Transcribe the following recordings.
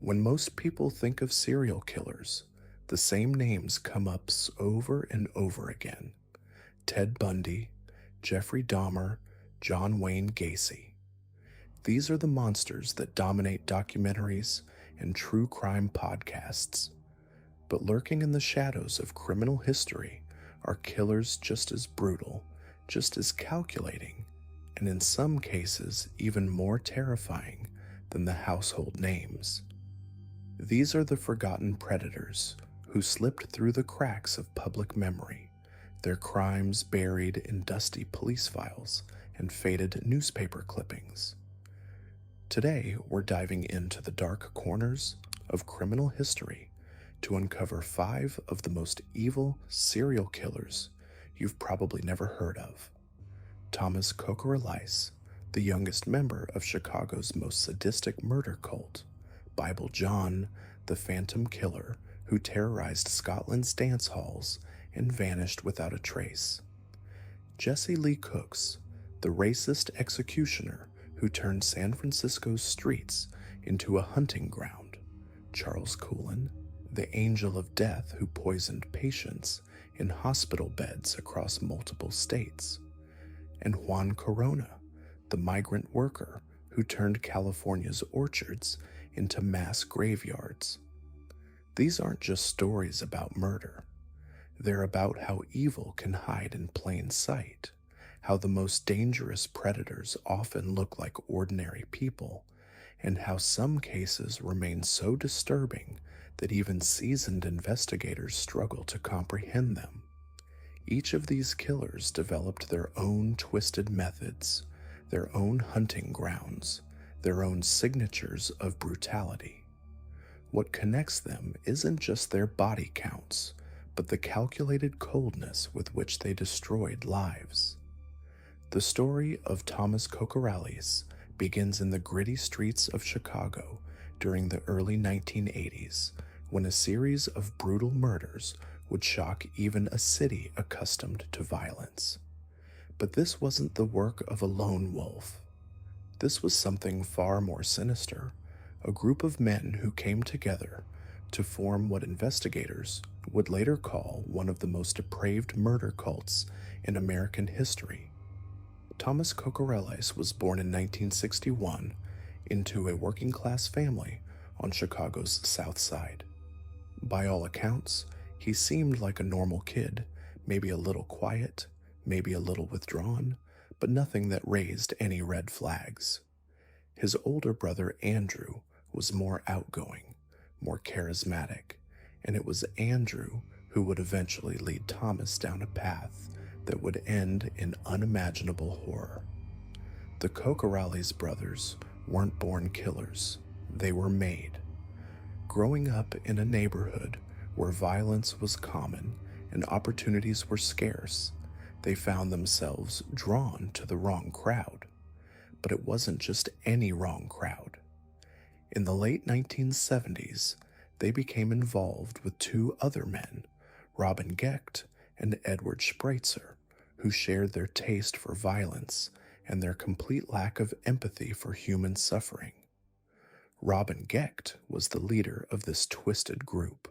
When most people think of serial killers, the same names come up over and over again: Ted Bundy, Jeffrey Dahmer, John Wayne Gacy. These are the monsters that dominate documentaries and true crime podcasts. But lurking in the shadows of criminal history are killers just as brutal, just as calculating, and in some cases even more terrifying than the household names. These are the forgotten predators who slipped through the cracks of public memory, their crimes buried in dusty police files and faded newspaper clippings. Today, we're diving into the dark corners of criminal history to uncover 5 of the most evil serial killers you've probably never heard of. Thomas Kokoralais, the youngest member of Chicago's most sadistic murder cult; Bible John, the phantom killer who terrorized Scotland's dance halls and vanished without a trace; Jesse Lee Cooks, the racist executioner who turned San Francisco's streets into a hunting ground; Charles Cullen, the angel of death who poisoned patients in hospital beds across multiple states; and Juan Corona, the migrant worker who turned California's orchards into mass graveyards. These aren't just stories about murder. They're about how evil can hide in plain sight, how the most dangerous predators often look like ordinary people, and how some cases remain so disturbing that even seasoned investigators struggle to comprehend them. Each of these killers developed their own twisted methods, their own hunting grounds, their own signatures of brutality. What connects them isn't just their body counts, but the calculated coldness with which they destroyed lives. The story of Thomas Kokoralais begins in the gritty streets of Chicago during the early 1980s, when a series of brutal murders would shock even a city accustomed to violence. But this wasn't the work of a lone wolf. This was something far more sinister, a group of men who came together to form what investigators would later call one of the most depraved murder cults in American history. Thomas Kokoralais was born in 1961 into a working-class family on Chicago's South Side. By all accounts, he seemed like a normal kid, maybe a little quiet, maybe a little withdrawn, but nothing that raised any red flags. His older brother Andrew was more outgoing, more charismatic, and it was Andrew who would eventually lead Thomas down a path that would end in unimaginable horror. The Kokoralais brothers weren't born killers, they were made. Growing up in a neighborhood where violence was common and opportunities were scarce, they found themselves drawn to the wrong crowd. But it wasn't just any wrong crowd. In the late 1970s, they became involved with 2 other men, Robin Gecht and Edward Spreitzer, who shared their taste for violence and their complete lack of empathy for human suffering. Robin Gecht was the leader of this twisted group.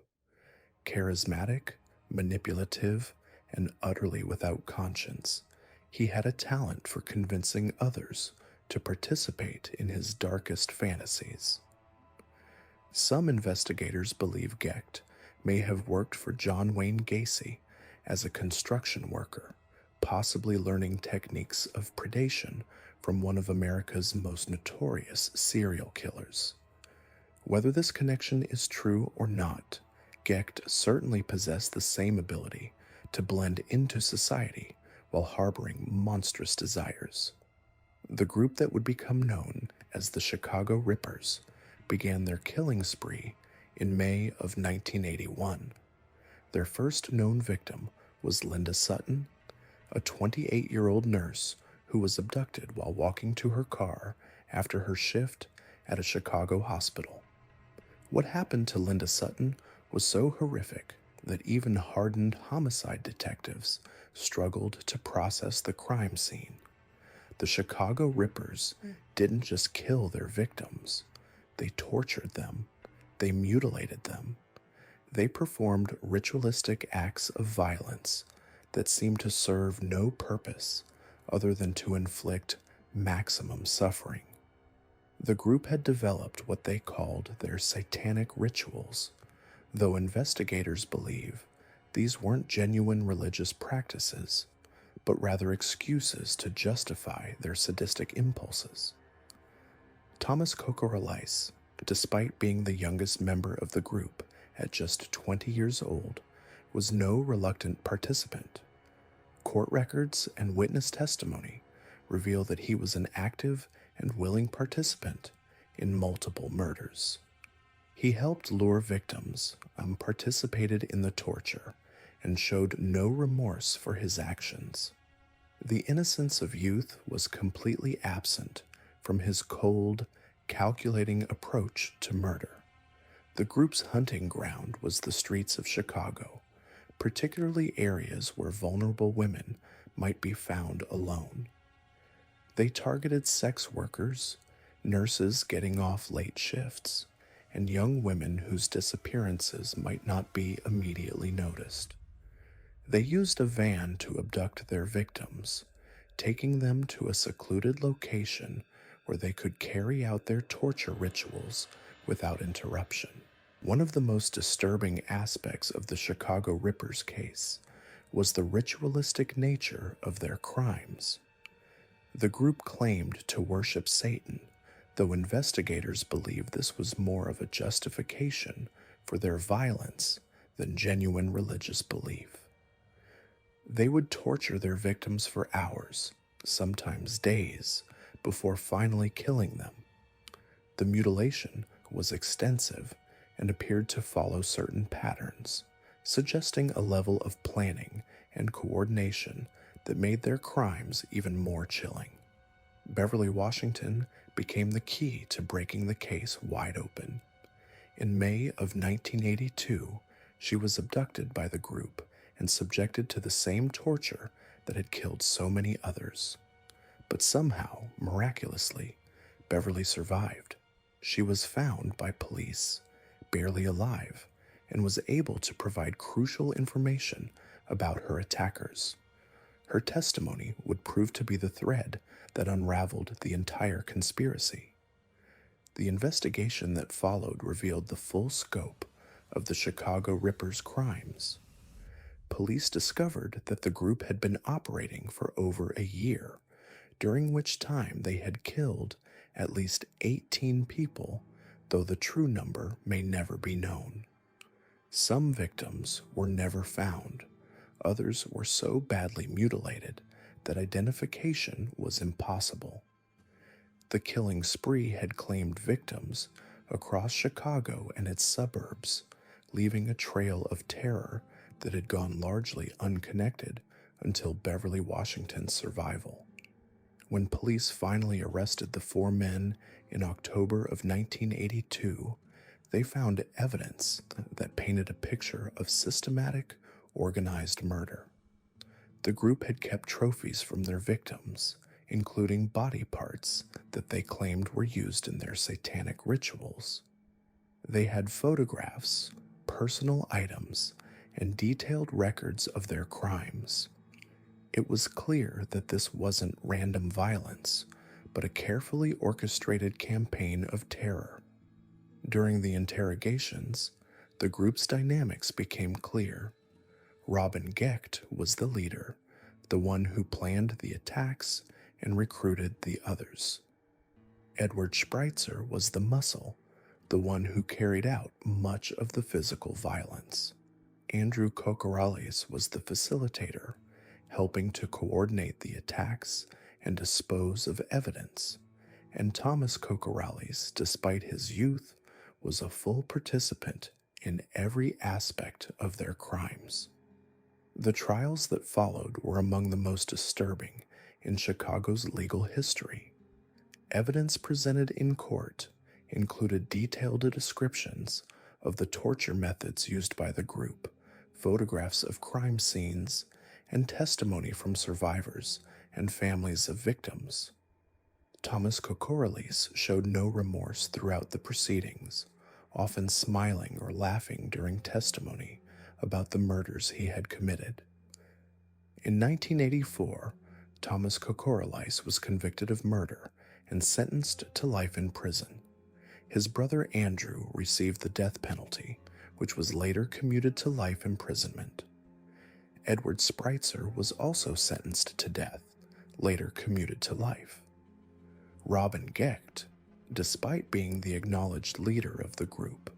Charismatic, manipulative, and utterly without conscience, he had a talent for convincing others to participate in his darkest fantasies. Some investigators believe Gecht may have worked for John Wayne Gacy as a construction worker, possibly learning techniques of predation from one of America's most notorious serial killers. Whether this connection is true or not, Gecht certainly possessed the same ability to blend into society while harboring monstrous desires. The group that would become known as the Chicago Rippers began their killing spree in May of 1981. Their first known victim was Linda Sutton, a 28-year-old nurse who was abducted while walking to her car after her shift at a Chicago hospital. What happened to Linda Sutton was so horrific that even hardened homicide detectives struggled to process the crime scene. The Chicago Rippers didn't just kill their victims, they tortured them, They mutilated them. They performed ritualistic acts of violence that seemed to serve no purpose other than to inflict maximum suffering. The group had developed what they called their satanic rituals, though investigators believe these weren't genuine religious practices, but rather excuses to justify their sadistic impulses. Thomas Kokorolais, despite being the youngest member of the group at just 20 years old, was no reluctant participant. Court records and witness testimony reveal that he was an active and willing participant in multiple murders. He helped lure victims, participated in the torture, and showed no remorse for his actions. The innocence of youth was completely absent from his cold, calculating approach to murder. The group's hunting ground was the streets of Chicago, particularly areas where vulnerable women might be found alone. They targeted sex workers, nurses getting off late shifts, and young women whose disappearances might not be immediately noticed. They used a van to abduct their victims, taking them to a secluded location where they could carry out their torture rituals without interruption. One of the most disturbing aspects of the Chicago Rippers case was the ritualistic nature of their crimes. The group claimed to worship Satan, though investigators believe this was more of a justification for their violence than genuine religious belief. They would torture their victims for hours, sometimes days, before finally killing them. The mutilation was extensive and appeared to follow certain patterns, suggesting a level of planning and coordination that made their crimes even more chilling. Beverly Washington became the key to breaking the case wide open. In May of 1982, she was abducted by the group and subjected to the same torture that had killed so many others. But somehow, miraculously, Beverly survived. She was found by police, barely alive, and was able to provide crucial information about her attackers. Her testimony would prove to be the thread that unraveled the entire conspiracy. The investigation that followed revealed the full scope of the Chicago Rippers' crimes. Police discovered that the group had been operating for over a year, during which time they had killed at least 18 people, though the true number may never be known. Some victims were never found. Others were so badly mutilated that identification was impossible. The killing spree had claimed victims across Chicago and its suburbs, leaving a trail of terror that had gone largely unconnected until Beverly Washington's survival. When police finally arrested the 4 men in October of 1982, they found evidence that painted a picture of systematic, organized murder. The group had kept trophies from their victims, including body parts that they claimed were used in their satanic rituals. They had photographs, personal items, and detailed records of their crimes. It was clear that this wasn't random violence, but a carefully orchestrated campaign of terror. During the interrogations, the group's dynamics became clear. Robin Gecht was the leader, the one who planned the attacks and recruited the others. Edward Spreitzer was the muscle, the one who carried out much of the physical violence. Andrew Kokorolais was the facilitator, helping to coordinate the attacks and dispose of evidence. And Thomas Kokorolais, despite his youth, was a full participant in every aspect of their crimes. The trials that followed were among the most disturbing in Chicago's legal history. Evidence presented in court included detailed descriptions of the torture methods used by the group, photographs of crime scenes, and testimony from survivors and families of victims. Thomas Kokorolais showed no remorse throughout the proceedings, often smiling or laughing during testimony about the murders he had committed. In 1984, Thomas Kokorolais was convicted of murder and sentenced to life in prison. His brother Andrew received the death penalty, which was later commuted to life imprisonment. Edward Spreitzer was also sentenced to death, later commuted to life. Robin Gecht, despite being the acknowledged leader of the group,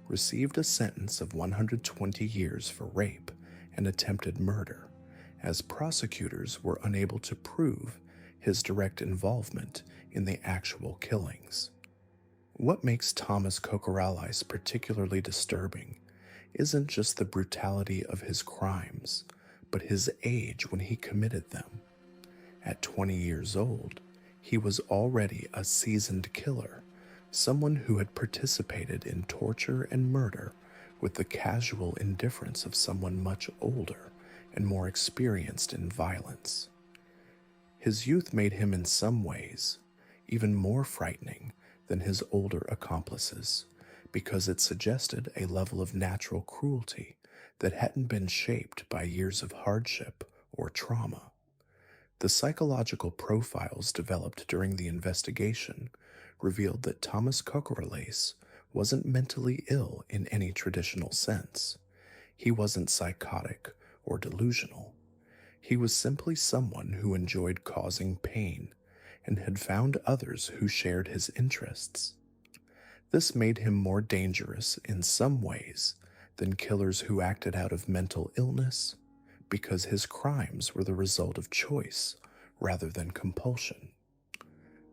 received a sentence of 120 years for rape and attempted murder, as prosecutors were unable to prove his direct involvement in the actual killings. What makes Thomas Kokorolais particularly disturbing isn't just the brutality of his crimes, but his age when he committed them. At 20 years old, he was already a seasoned killer, someone who had participated in torture and murder with the casual indifference of someone much older and more experienced in violence. His youth made him in some ways even more frightening than his older accomplices, because it suggested a level of natural cruelty that hadn't been shaped by years of hardship or trauma. The psychological profiles developed during the investigation revealed that Thomas Kokorolais wasn't mentally ill in any traditional sense. He wasn't psychotic or delusional. He was simply someone who enjoyed causing pain and had found others who shared his interests. This made him more dangerous in some ways than killers who acted out of mental illness, because his crimes were the result of choice rather than compulsion.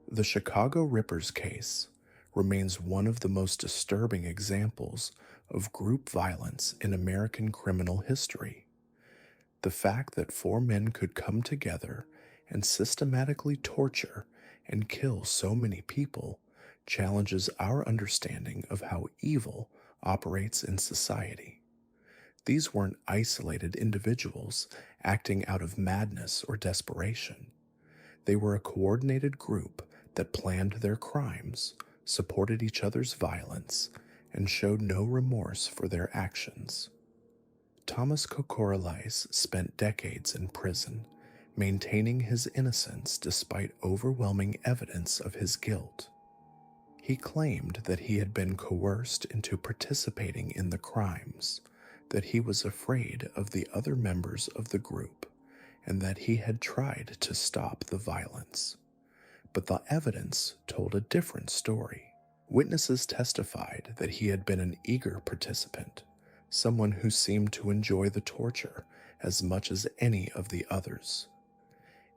The Chicago Rippers case remains one of the most disturbing examples of group violence in American criminal history. The fact that 4 men could come together and systematically torture and kill so many people challenges our understanding of how evil operates in society. These weren't isolated individuals acting out of madness or desperation. They were a coordinated group that planned their crimes, supported each other's violence, and showed no remorse for their actions. Thomas Kokorolais spent decades in prison, maintaining his innocence despite overwhelming evidence of his guilt. He claimed that he had been coerced into participating in the crimes, that he was afraid of the other members of the group, and that he had tried to stop the violence. But the evidence told a different story. Witnesses testified that he had been an eager participant, someone who seemed to enjoy the torture as much as any of the others.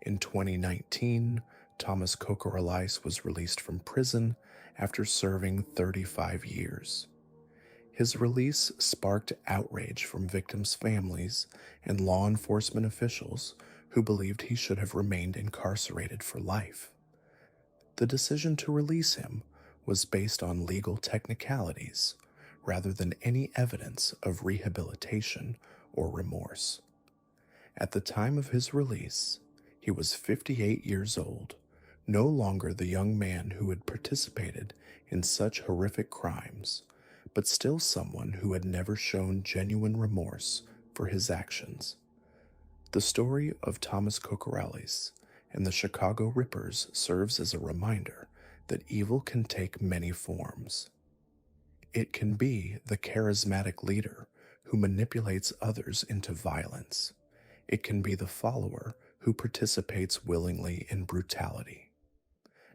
In 2019, Thomas Kokorolais was released from prison after serving 35 years. His release sparked outrage from victims' families and law enforcement officials who believed he should have remained incarcerated for life. The decision to release him was based on legal technicalities rather than any evidence of rehabilitation or remorse. At the time of his release, he was 58 years old, no longer the young man who had participated in such horrific crimes, but still someone who had never shown genuine remorse for his actions. The story of Thomas Kokorolais and the Chicago Rippers serves as a reminder that evil can take many forms. It can be the charismatic leader who manipulates others into violence. It can be the follower who participates willingly in brutality.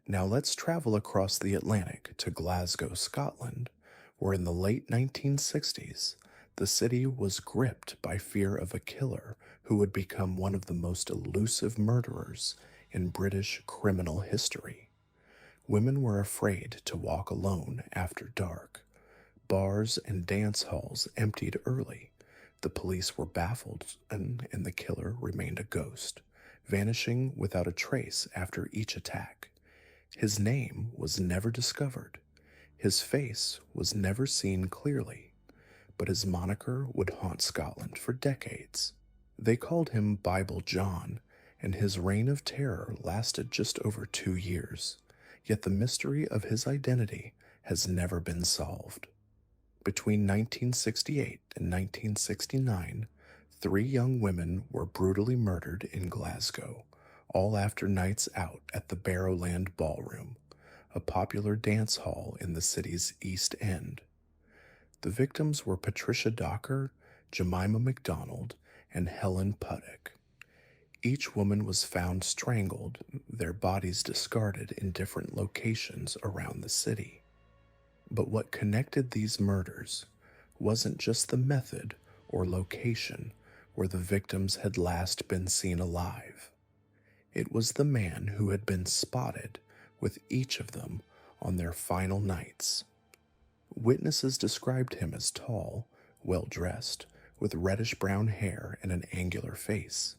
Now let's travel across the Atlantic to Glasgow, Scotland, where in the late 1960s, the city was gripped by fear of a killer who would become one of the most elusive murderers in British criminal history. Women were afraid to walk alone after dark. Bars and dance halls emptied early. The police were baffled, and the killer remained a ghost, vanishing without a trace after each attack. His name was never discovered. His face was never seen clearly, but his moniker would haunt Scotland for decades. They called him Bible John, and his reign of terror lasted just over 2 years, yet the mystery of his identity has never been solved. Between 1968 and 1969, three young women were brutally murdered in Glasgow, all after nights out at the Barrowland Ballroom, a popular dance hall in the city's East End. The victims were Patricia Docker, Jemima McDonald, and Helen Puttock. Each woman was found strangled, their bodies discarded in different locations around the city. But what connected these murders wasn't just the method or location where the victims had last been seen alive. It was the man who had been spotted with each of them on their final nights. Witnesses described him as tall, well-dressed, with reddish-brown hair and an angular face.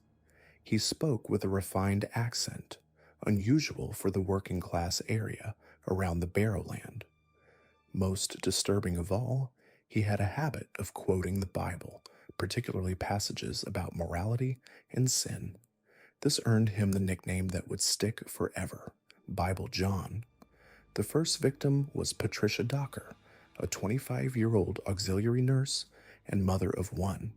He spoke with a refined accent, unusual for the working-class area around the Barrowland. Most disturbing of all, he had a habit of quoting the Bible, particularly passages about morality and sin. This earned him the nickname that would stick forever, Bible John. The first victim was Patricia Docker, a 25-year-old auxiliary nurse and mother of one.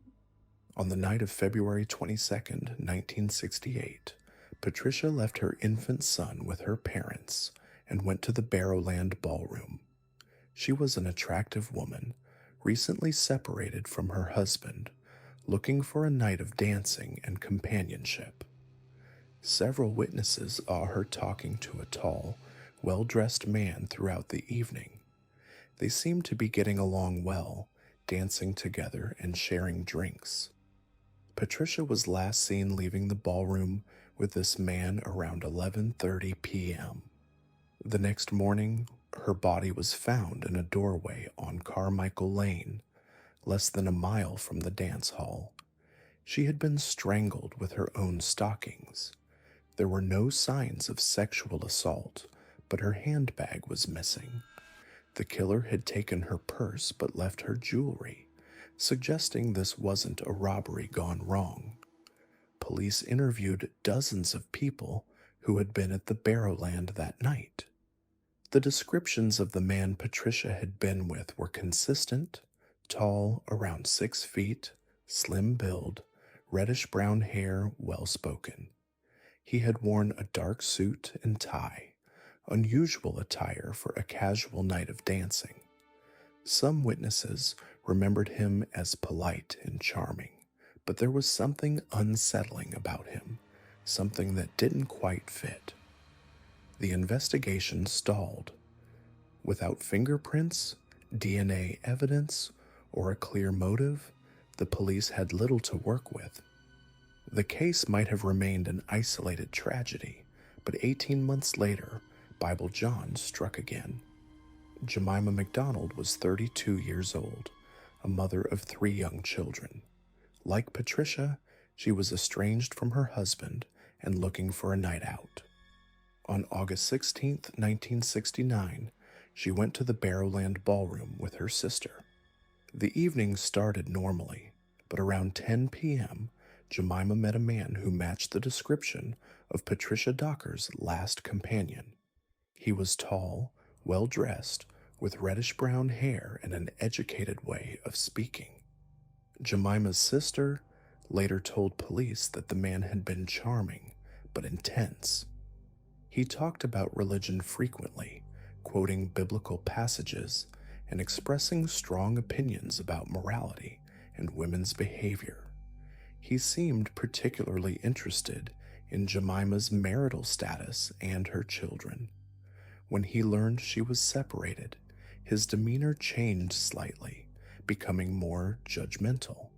On the night of February 22, 1968, Patricia left her infant son with her parents and went to the Barrowland Ballroom. She was an attractive woman, recently separated from her husband, looking for a night of dancing and companionship. Several witnesses saw her talking to a tall, well-dressed man throughout the evening. They seemed to be getting along well, dancing together and sharing drinks. Patricia was last seen leaving the ballroom with this man around 11:30 p.m. The next morning, her body was found in a doorway on Carmichael Lane, less than a mile from the dance hall. She had been strangled with her own stockings. There were no signs of sexual assault, but her handbag was missing. The killer had taken her purse but left her jewelry, suggesting this wasn't a robbery gone wrong. Police interviewed dozens of people who had been at the Barrowland that night. The descriptions of the man Patricia had been with were consistent: tall, around 6 feet, slim build, reddish-brown hair, well-spoken. He had worn a dark suit and tie, unusual attire for a casual night of dancing. Some witnesses remembered him as polite and charming, but there was something unsettling about him, something that didn't quite fit. The investigation stalled. Without fingerprints, DNA evidence, or a clear motive, the police had little to work with. The case might have remained an isolated tragedy, but 18 months later, Bible John struck again. Jemima McDonald was 32 years old, a mother of 3 young children. Like Patricia, she was estranged from her husband and looking for a night out. On August 16, 1969, she went to the Barrowland Ballroom with her sister. The evening started normally, but around 10 p.m., Jemima met a man who matched the description of Patricia Docker's last companion. He was tall, well-dressed, with reddish-brown hair and an educated way of speaking. Jemima's sister later told police that the man had been charming, but intense. He talked about religion frequently, quoting biblical passages and expressing strong opinions about morality and women's behavior. He seemed particularly interested in Jemima's marital status and her children. When he learned she was separated, his demeanor changed slightly, becoming more judgmental.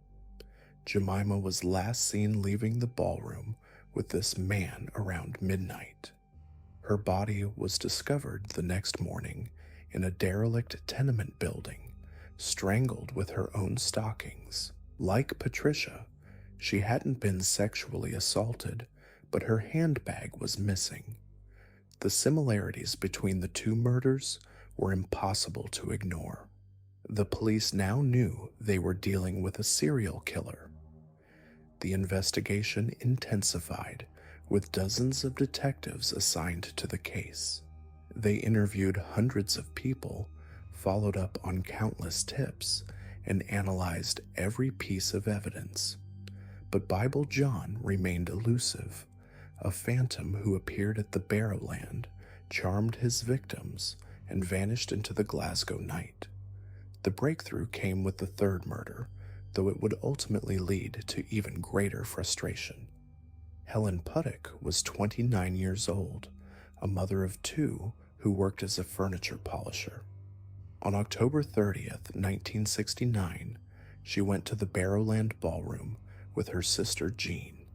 Jemima was last seen leaving the ballroom with this man around midnight. Her body was discovered the next morning in a derelict tenement building, strangled with her own stockings. Like Patricia, she hadn't been sexually assaulted, but her handbag was missing. The similarities between the two murders were impossible to ignore. The police now knew they were dealing with a serial killer. The investigation intensified, with dozens of detectives assigned to the case. They interviewed hundreds of people, followed up on countless tips, and analyzed every piece of evidence. But Bible John remained elusive, a phantom who appeared at the Barrowland, charmed his victims, and vanished into the Glasgow night. The breakthrough came with the third murder, though it would ultimately lead to even greater frustration. Helen Puttock was 29 years old, a mother of two who worked as a furniture polisher. On October 30th, 1969, she went to the Barrowland Ballroom with her sister Jean.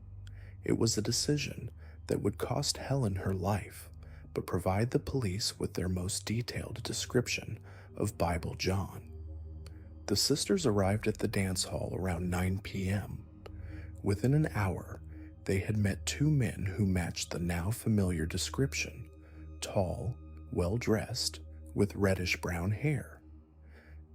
It was a decision that would cost Helen her life, but provide the police with their most detailed description of Bible John. The sisters arrived at the dance hall around 9 p.m. Within an hour, they had met two men who matched the now familiar description: tall, well-dressed, with reddish-brown hair.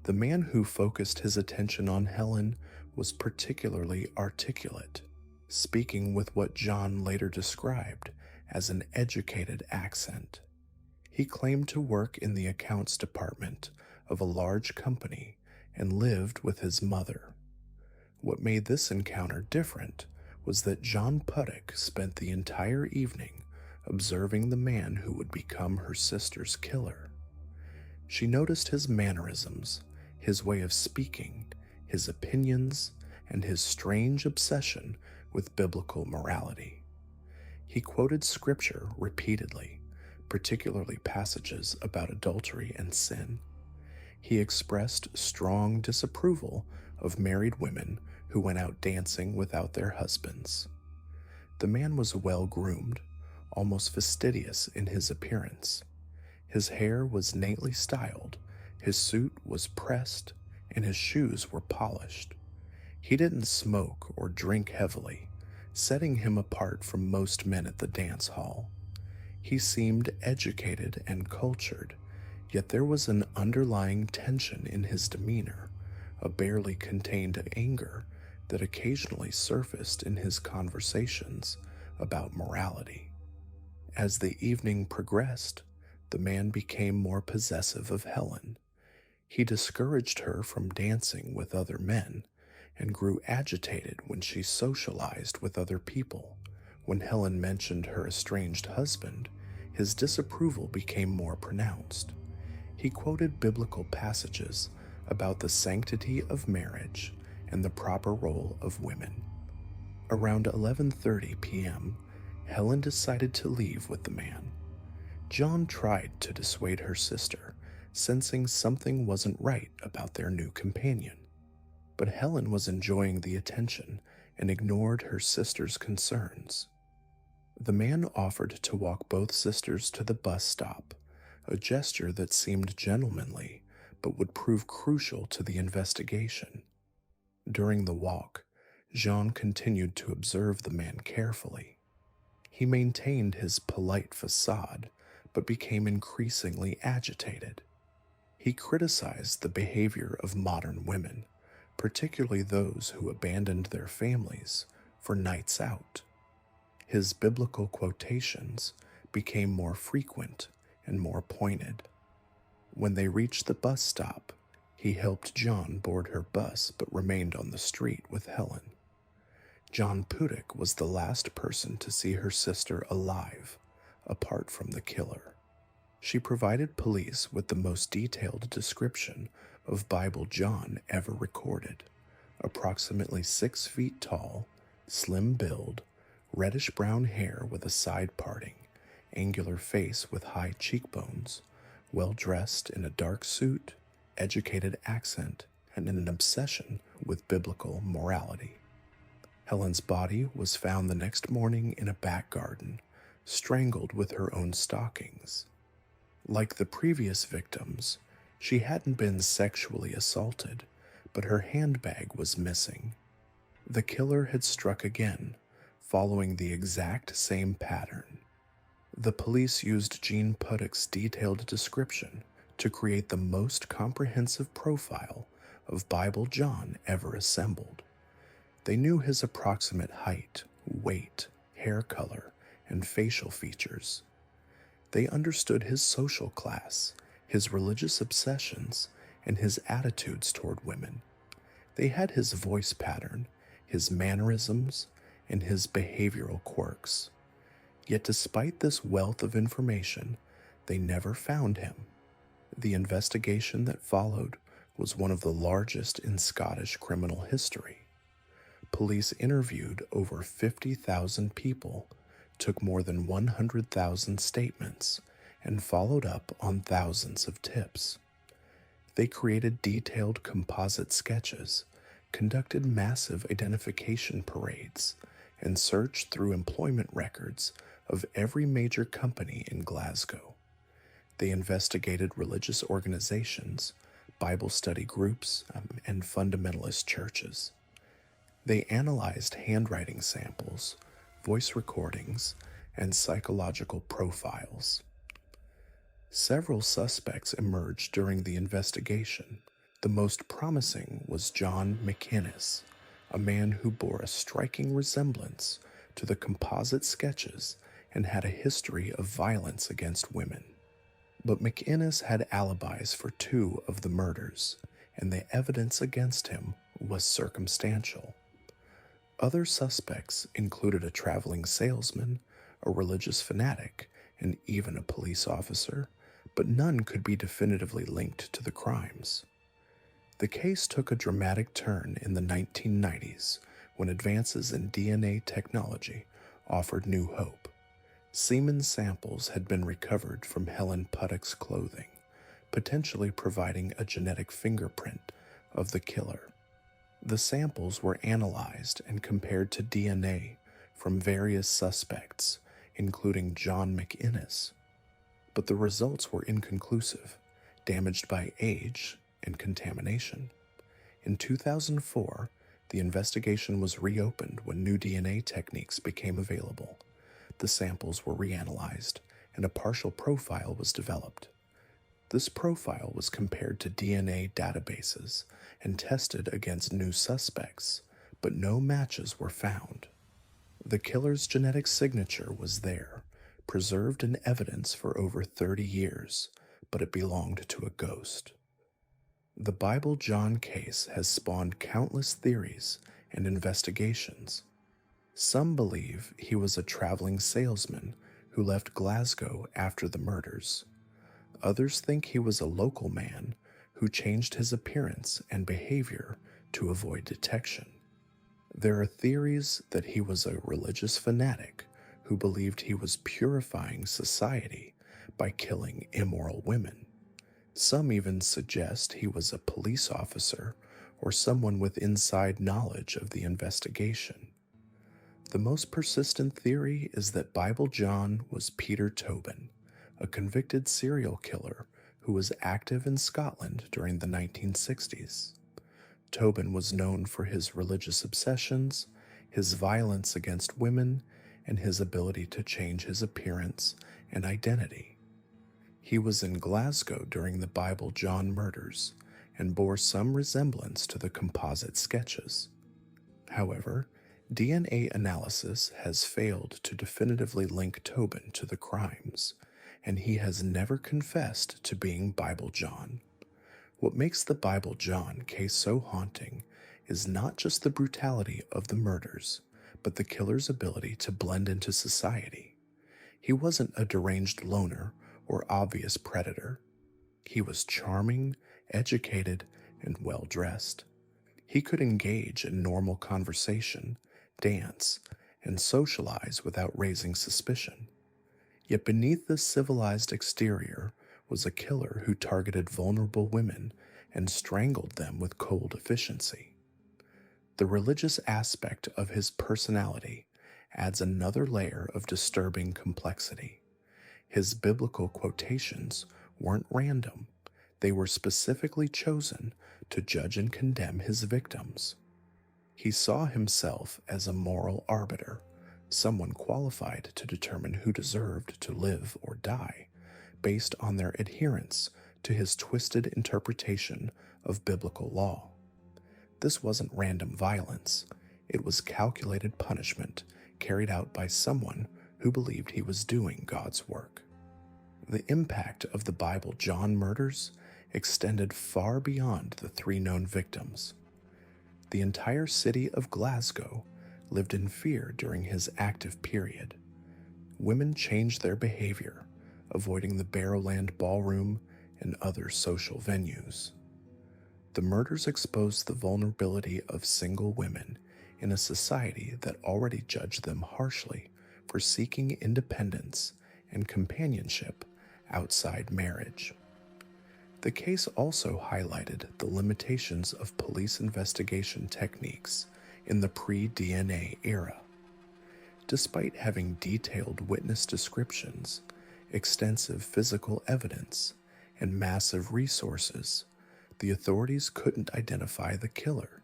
The man who focused his attention on Helen was particularly articulate, speaking with what John later described as an educated accent. He claimed to work in the accounts department of a large company and lived with his mother. What made this encounter different was that John Puttock spent the entire evening observing the man who would become her sister's killer. She noticed his mannerisms, his way of speaking, his opinions, and his strange obsession with biblical morality. He quoted scripture repeatedly, particularly passages about adultery and sin. He expressed strong disapproval of married women who went out dancing without their husbands. The man was well-groomed, almost fastidious in his appearance. His hair was neatly styled, his suit was pressed, and his shoes were polished. He didn't smoke or drink heavily, setting him apart from most men at the dance hall. He seemed educated and cultured, yet there was an underlying tension in his demeanor, a barely contained anger that occasionally surfaced in his conversations about morality. As the evening progressed, the man became more possessive of Helen. He discouraged her from dancing with other men and grew agitated when she socialized with other people. When Helen mentioned her estranged husband, his disapproval became more pronounced. He quoted biblical passages about the sanctity of marriage and the proper role of women. Around 11:30 p.m., Helen decided to leave with the man. John tried to dissuade her sister, sensing something wasn't right about their new companion. But Helen was enjoying the attention and ignored her sister's concerns. The man offered to walk both sisters to the bus stop, a gesture that seemed gentlemanly but would prove crucial to the investigation. During the walk, Jean continued to observe the man carefully. He maintained his polite facade, but became increasingly agitated. He criticized the behavior of modern women, particularly those who abandoned their families for nights out. His biblical quotations became more frequent and more pointed. When they reached the bus stop, he helped John board her bus but remained on the street with Helen. John Puttock was the last person to see her sister alive, apart from the killer. She provided police with the most detailed description of Bible John ever recorded: approximately 6 feet tall, slim build, reddish-brown hair with a side parting, angular face with high cheekbones, well-dressed in a dark suit, educated accent, and an obsession with biblical morality. Helen's body was found the next morning in a back garden, strangled with her own stockings. Like the previous victims, she hadn't been sexually assaulted, but her handbag was missing. The killer had struck again, following the exact same pattern. The police used Jean Puttock's detailed description to create the most comprehensive profile of Bible John ever assembled. They knew his approximate height, weight, hair color, and facial features. They understood his social class, his religious obsessions, and his attitudes toward women. They had his voice pattern, his mannerisms, and his behavioral quirks. Yet despite this wealth of information, they never found him. The investigation that followed was one of the largest in Scottish criminal history. Police interviewed over 50,000 people, took more than 100,000 statements, and followed up on thousands of tips. They created detailed composite sketches, conducted massive identification parades, and searched through employment records of every major company in Glasgow. They investigated religious organizations, Bible study groups, and fundamentalist churches. They analyzed handwriting samples, voice recordings, and psychological profiles. Several suspects emerged during the investigation. The most promising was John McInnes, a man who bore a striking resemblance to the composite sketches and had a history of violence against women. But McInnes had alibis for 2 of the murders, and the evidence against him was circumstantial. Other suspects included a traveling salesman, a religious fanatic, and even a police officer, but none could be definitively linked to the crimes. The case took a dramatic turn in the 1990s when advances in DNA technology offered new hope. Semen samples had been recovered from Helen Puttock's clothing, potentially providing a genetic fingerprint of the killer. The samples were analyzed and compared to DNA from various suspects, including John McInnes, but the results were inconclusive, damaged by age and contamination. In 2004, the investigation was reopened when new DNA techniques became available. The samples were reanalyzed, and a partial profile was developed. This profile was compared to DNA databases and tested against new suspects, but no matches were found. The killer's genetic signature was there, preserved in evidence for over 30 years, but it belonged to a ghost. The Bible John case has spawned countless theories and investigations. Some believe he was a traveling salesman who left Glasgow after the murders. Others think he was a local man who changed his appearance and behavior to avoid detection. There are theories that he was a religious fanatic who believed he was purifying society by killing immoral women. Some even suggest he was a police officer or someone with inside knowledge of the investigation. The most persistent theory is that Bible John was Peter Tobin, a convicted serial killer who was active in Scotland during the 1960s. Tobin was known for his religious obsessions, his violence against women, and his ability to change his appearance and identity. He was in Glasgow during the Bible John murders and bore some resemblance to the composite sketches. However, DNA analysis has failed to definitively link Tobin to the crimes, and he has never confessed to being Bible John. What makes the Bible John case so haunting is not just the brutality of the murders, but the killer's ability to blend into society. He wasn't a deranged loner or obvious predator. He was charming, educated, and well-dressed. He could engage in normal conversation, dance, and socialize without raising suspicion. Yet beneath this civilized exterior was a killer who targeted vulnerable women and strangled them with cold efficiency. The religious aspect of his personality adds another layer of disturbing complexity. His biblical quotations weren't random. They were specifically chosen to judge and condemn his victims. He saw himself as a moral arbiter, someone qualified to determine who deserved to live or die, based on their adherence to his twisted interpretation of biblical law. This wasn't random violence. It was calculated punishment carried out by someone who believed he was doing God's work. The impact of the Bible John murders extended far beyond the three known victims. The entire city of Glasgow lived in fear during his active period. Women changed their behavior, avoiding the Barrowland ballroom and other social venues. The murders exposed the vulnerability of single women in a society that already judged them harshly for seeking independence and companionship outside marriage. The case also highlighted the limitations of police investigation techniques in the pre-DNA era. Despite having detailed witness descriptions, extensive physical evidence, and massive resources, the authorities couldn't identify the killer.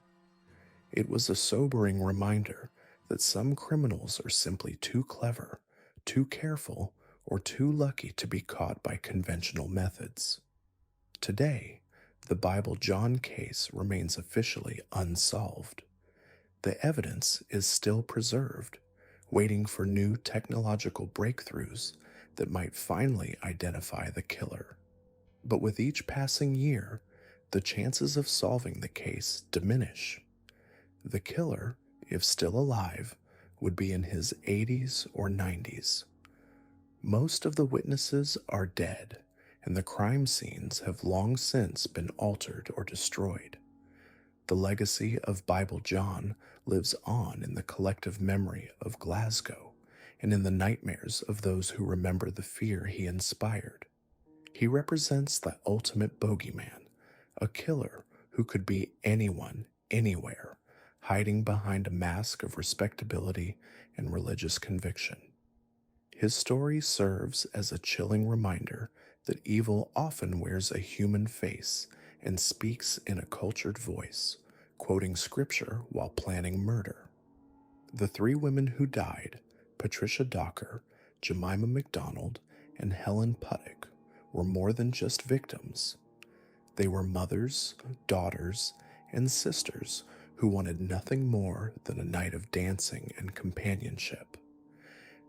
It was a sobering reminder that some criminals are simply too clever, too careful, or too lucky to be caught by conventional methods. Today, the Bible John case remains officially unsolved. The evidence is still preserved, waiting for new technological breakthroughs that might finally identify the killer. But with each passing year, the chances of solving the case diminish. The killer, if still alive, would be in his 80s or 90s. Most of the witnesses are dead, and the crime scenes have long since been altered or destroyed. The legacy of Bible John lives on in the collective memory of Glasgow and in the nightmares of those who remember the fear he inspired. He represents the ultimate bogeyman, a killer who could be anyone, anywhere, hiding behind a mask of respectability and religious conviction. His story serves as a chilling reminder that evil often wears a human face and speaks in a cultured voice, quoting scripture while planning murder. The three women who died, Patricia Docker, Jemima McDonald, and Helen Puttick, were more than just victims. They were mothers, daughters, and sisters who wanted nothing more than a night of dancing and companionship.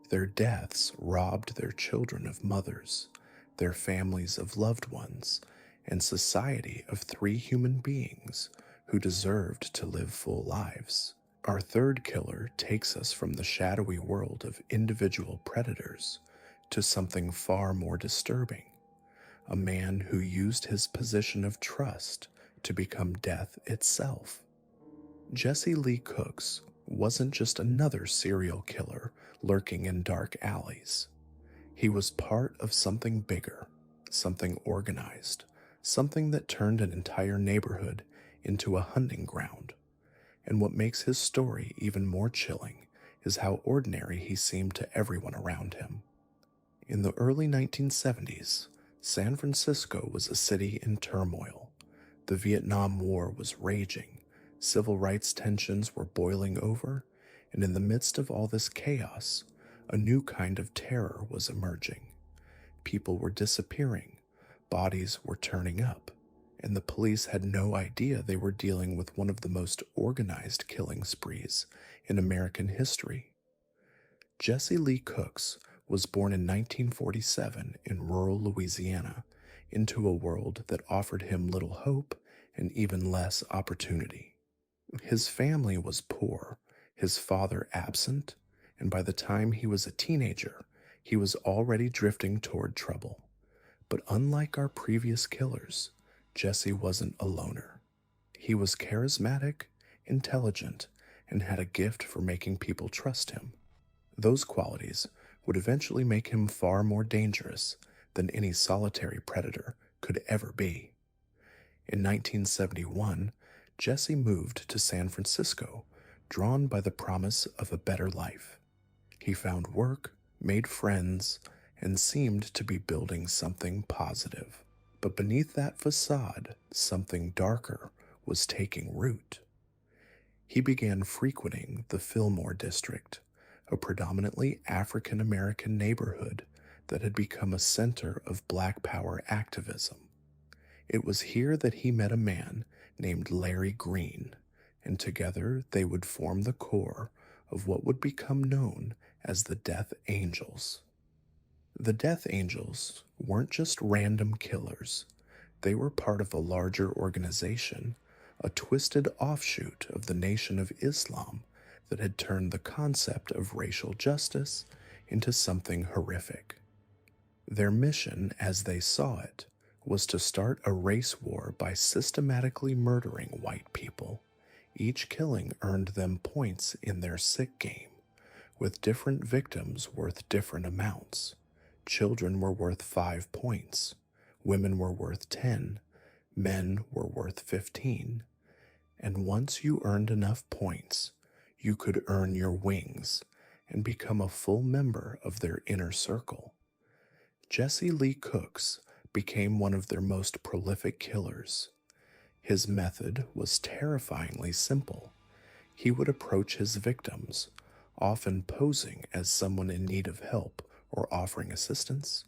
Their deaths robbed their children of mothers, their families of loved ones, and society of three human beings who deserved to live full lives. Our third killer takes us from the shadowy world of individual predators to something far more disturbing, a man who used his position of trust to become death itself. Jesse Lee Cooks wasn't just another serial killer lurking in dark alleys. He was part of something bigger, something organized, something that turned an entire neighborhood into a hunting ground. And what makes his story even more chilling is how ordinary he seemed to everyone around him. In the early 1970s, San Francisco was a city in turmoil. The Vietnam War was raging, civil rights tensions were boiling over, and in the midst of all this chaos, a new kind of terror was emerging. People were disappearing, bodies were turning up, and the police had no idea they were dealing with one of the most organized killing sprees in American history. Jesse Lee Cooks was born in 1947 in rural Louisiana into a world that offered him little hope and even less opportunity. His family was poor, his father absent, and by the time he was a teenager, he was already drifting toward trouble. But unlike our previous killers, Jesse wasn't a loner. He was charismatic, intelligent, and had a gift for making people trust him. Those qualities would eventually make him far more dangerous than any solitary predator could ever be. In 1971, Jesse moved to San Francisco, drawn by the promise of a better life. He found work, made friends, and seemed to be building something positive. But beneath that facade, something darker was taking root. He began frequenting the Fillmore district, a predominantly African American neighborhood that had become a center of Black Power activism. It was here that he met a man named Larry Green, and together they would form the core of what would become known as the Death Angels. The Death Angels weren't just random killers, they were part of a larger organization, a twisted offshoot of the Nation of Islam that had turned the concept of racial justice into something horrific. Their mission, as they saw it, was to start a race war by systematically murdering white people. Each killing earned them points in their sick game, with different victims worth different amounts. Children were worth 5 points, women were worth 10, men were worth 15, and once you earned enough points, you could earn your wings and become a full member of their inner circle. Jesse Lee Cooks became one of their most prolific killers. His method was terrifyingly simple. He would approach his victims, often posing as someone in need of help or offering assistance.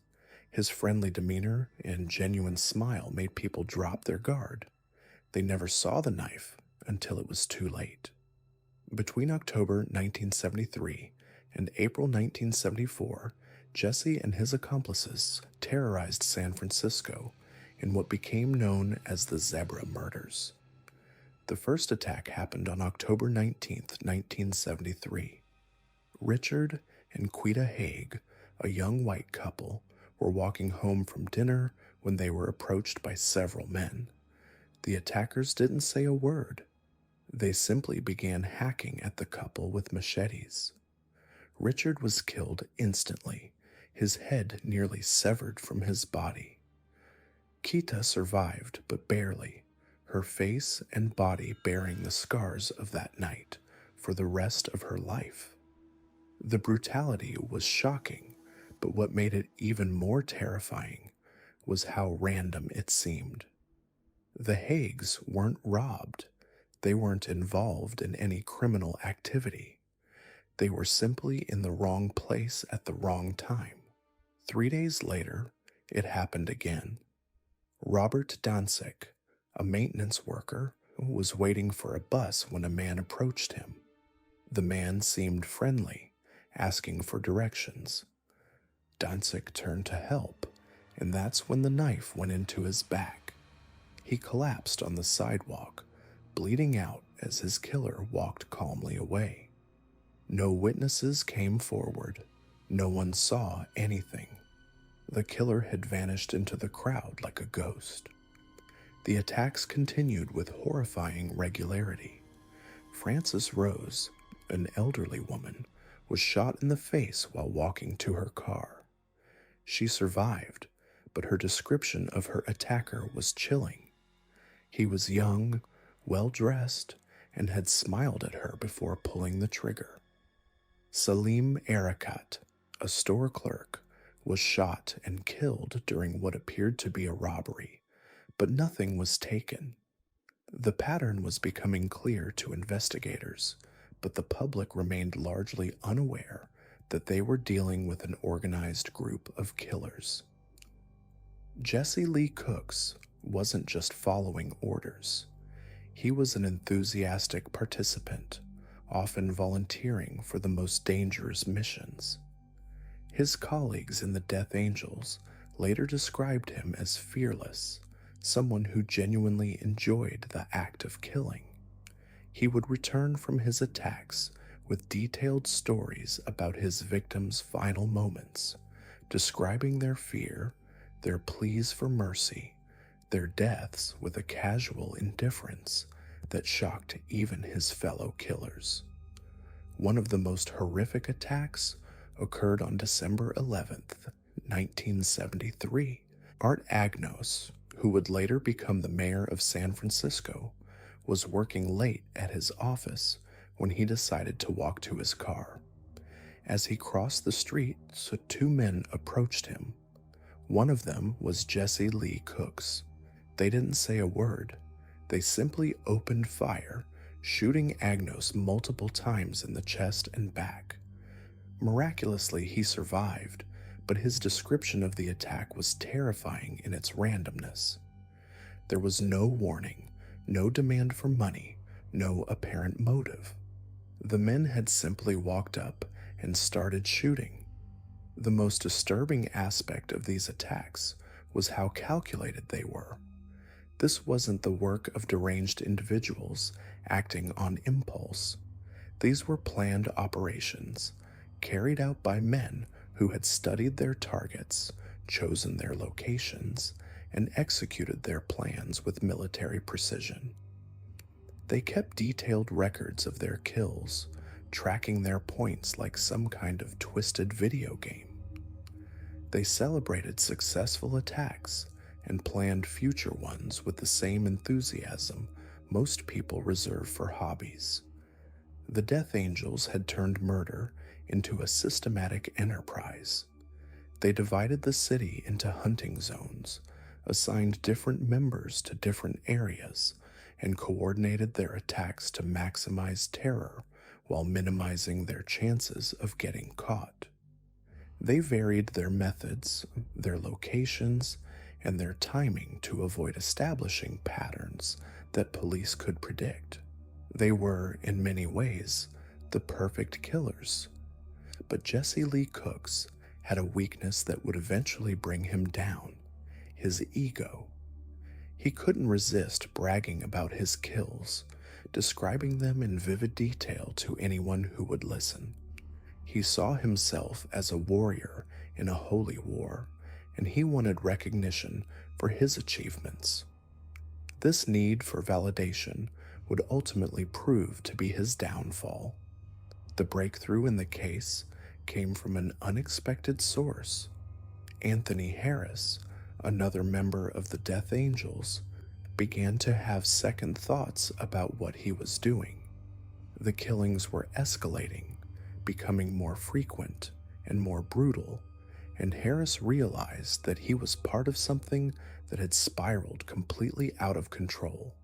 His friendly demeanor and genuine smile made people drop their guard. They never saw the knife until it was too late. Between October 1973 and April 1974, Jesse and his accomplices terrorized San Francisco in what became known as the Zebra Murders. The first attack happened on October 19, 1973. Richard and Quita Haig, a young white couple, were walking home from dinner when they were approached by several men. The attackers didn't say a word. They simply began hacking at the couple with machetes. Richard was killed instantly, his head nearly severed from his body. Quita survived, but barely, her face and body bearing the scars of that night for the rest of her life. The brutality was shocking, but what made it even more terrifying was how random it seemed. The Haigs weren't robbed. They weren't involved in any criminal activity. They were simply in the wrong place at the wrong time. 3 days later, it happened again. Robert Danzig, a maintenance worker, was waiting for a bus when a man approached him. The man seemed friendly, asking for directions. Danzig turned to help, and that's when the knife went into his back. He collapsed on the sidewalk, bleeding out as his killer walked calmly away. No witnesses came forward. No one saw anything. The killer had vanished into the crowd like a ghost. The attacks continued with horrifying regularity. Frances Rose, an elderly woman, was shot in the face while walking to her car. She survived, but her description of her attacker was chilling. He was young, well-dressed, and had smiled at her before pulling the trigger. Salim Erekat, a store clerk, was shot and killed during what appeared to be a robbery, but nothing was taken. The pattern was becoming clear to investigators, but the public remained largely unaware that they were dealing with an organized group of killers. Jesse Lee Cooks wasn't just following orders. He was an enthusiastic participant, often volunteering for the most dangerous missions. His colleagues in the Death Angels later described him as fearless, someone who genuinely enjoyed the act of killing. He would return from his attacks with detailed stories about his victims' final moments, describing their fear, their pleas for mercy, their deaths with a casual indifference that shocked even his fellow killers. One of the most horrific attacks occurred on December 11th, 1973. Art Agnos, who would later become the mayor of San Francisco, was working late at his office when he decided to walk to his car. As he crossed the street, two men approached him. One of them was Jesse Lee Cooks. They didn't say a word. They simply opened fire, shooting Agnos multiple times in the chest and back. Miraculously, he survived, but his description of the attack was terrifying in its randomness. There was no warning, no demand for money, no apparent motive. The men had simply walked up and started shooting. The most disturbing aspect of these attacks was how calculated they were. This wasn't the work of deranged individuals acting on impulse. These were planned operations, carried out by men who had studied their targets, chosen their locations, and executed their plans with military precision. They kept detailed records of their kills, tracking their points like some kind of twisted video game. They celebrated successful attacks and planned future ones with the same enthusiasm most people reserve for hobbies. The Death Angels had turned murder into a systematic enterprise. They divided the city into hunting zones, assigned different members to different areas, and coordinated their attacks to maximize terror while minimizing their chances of getting caught. They varied their methods, their locations, and their timing to avoid establishing patterns that police could predict. They were, in many ways, the perfect killers. But Jesse Lee Cooks had a weakness that would eventually bring him down: his ego. He couldn't resist bragging about his kills, describing them in vivid detail to anyone who would listen. He saw himself as a warrior in a holy war, and he wanted recognition for his achievements. This need for validation would ultimately prove to be his downfall. The breakthrough in the case came from an unexpected source. Anthony Harris, another member of the Death Angels, began to have second thoughts about what he was doing. The killings were escalating, becoming more frequent and more brutal, and Harris realized that he was part of something that had spiraled completely out of control.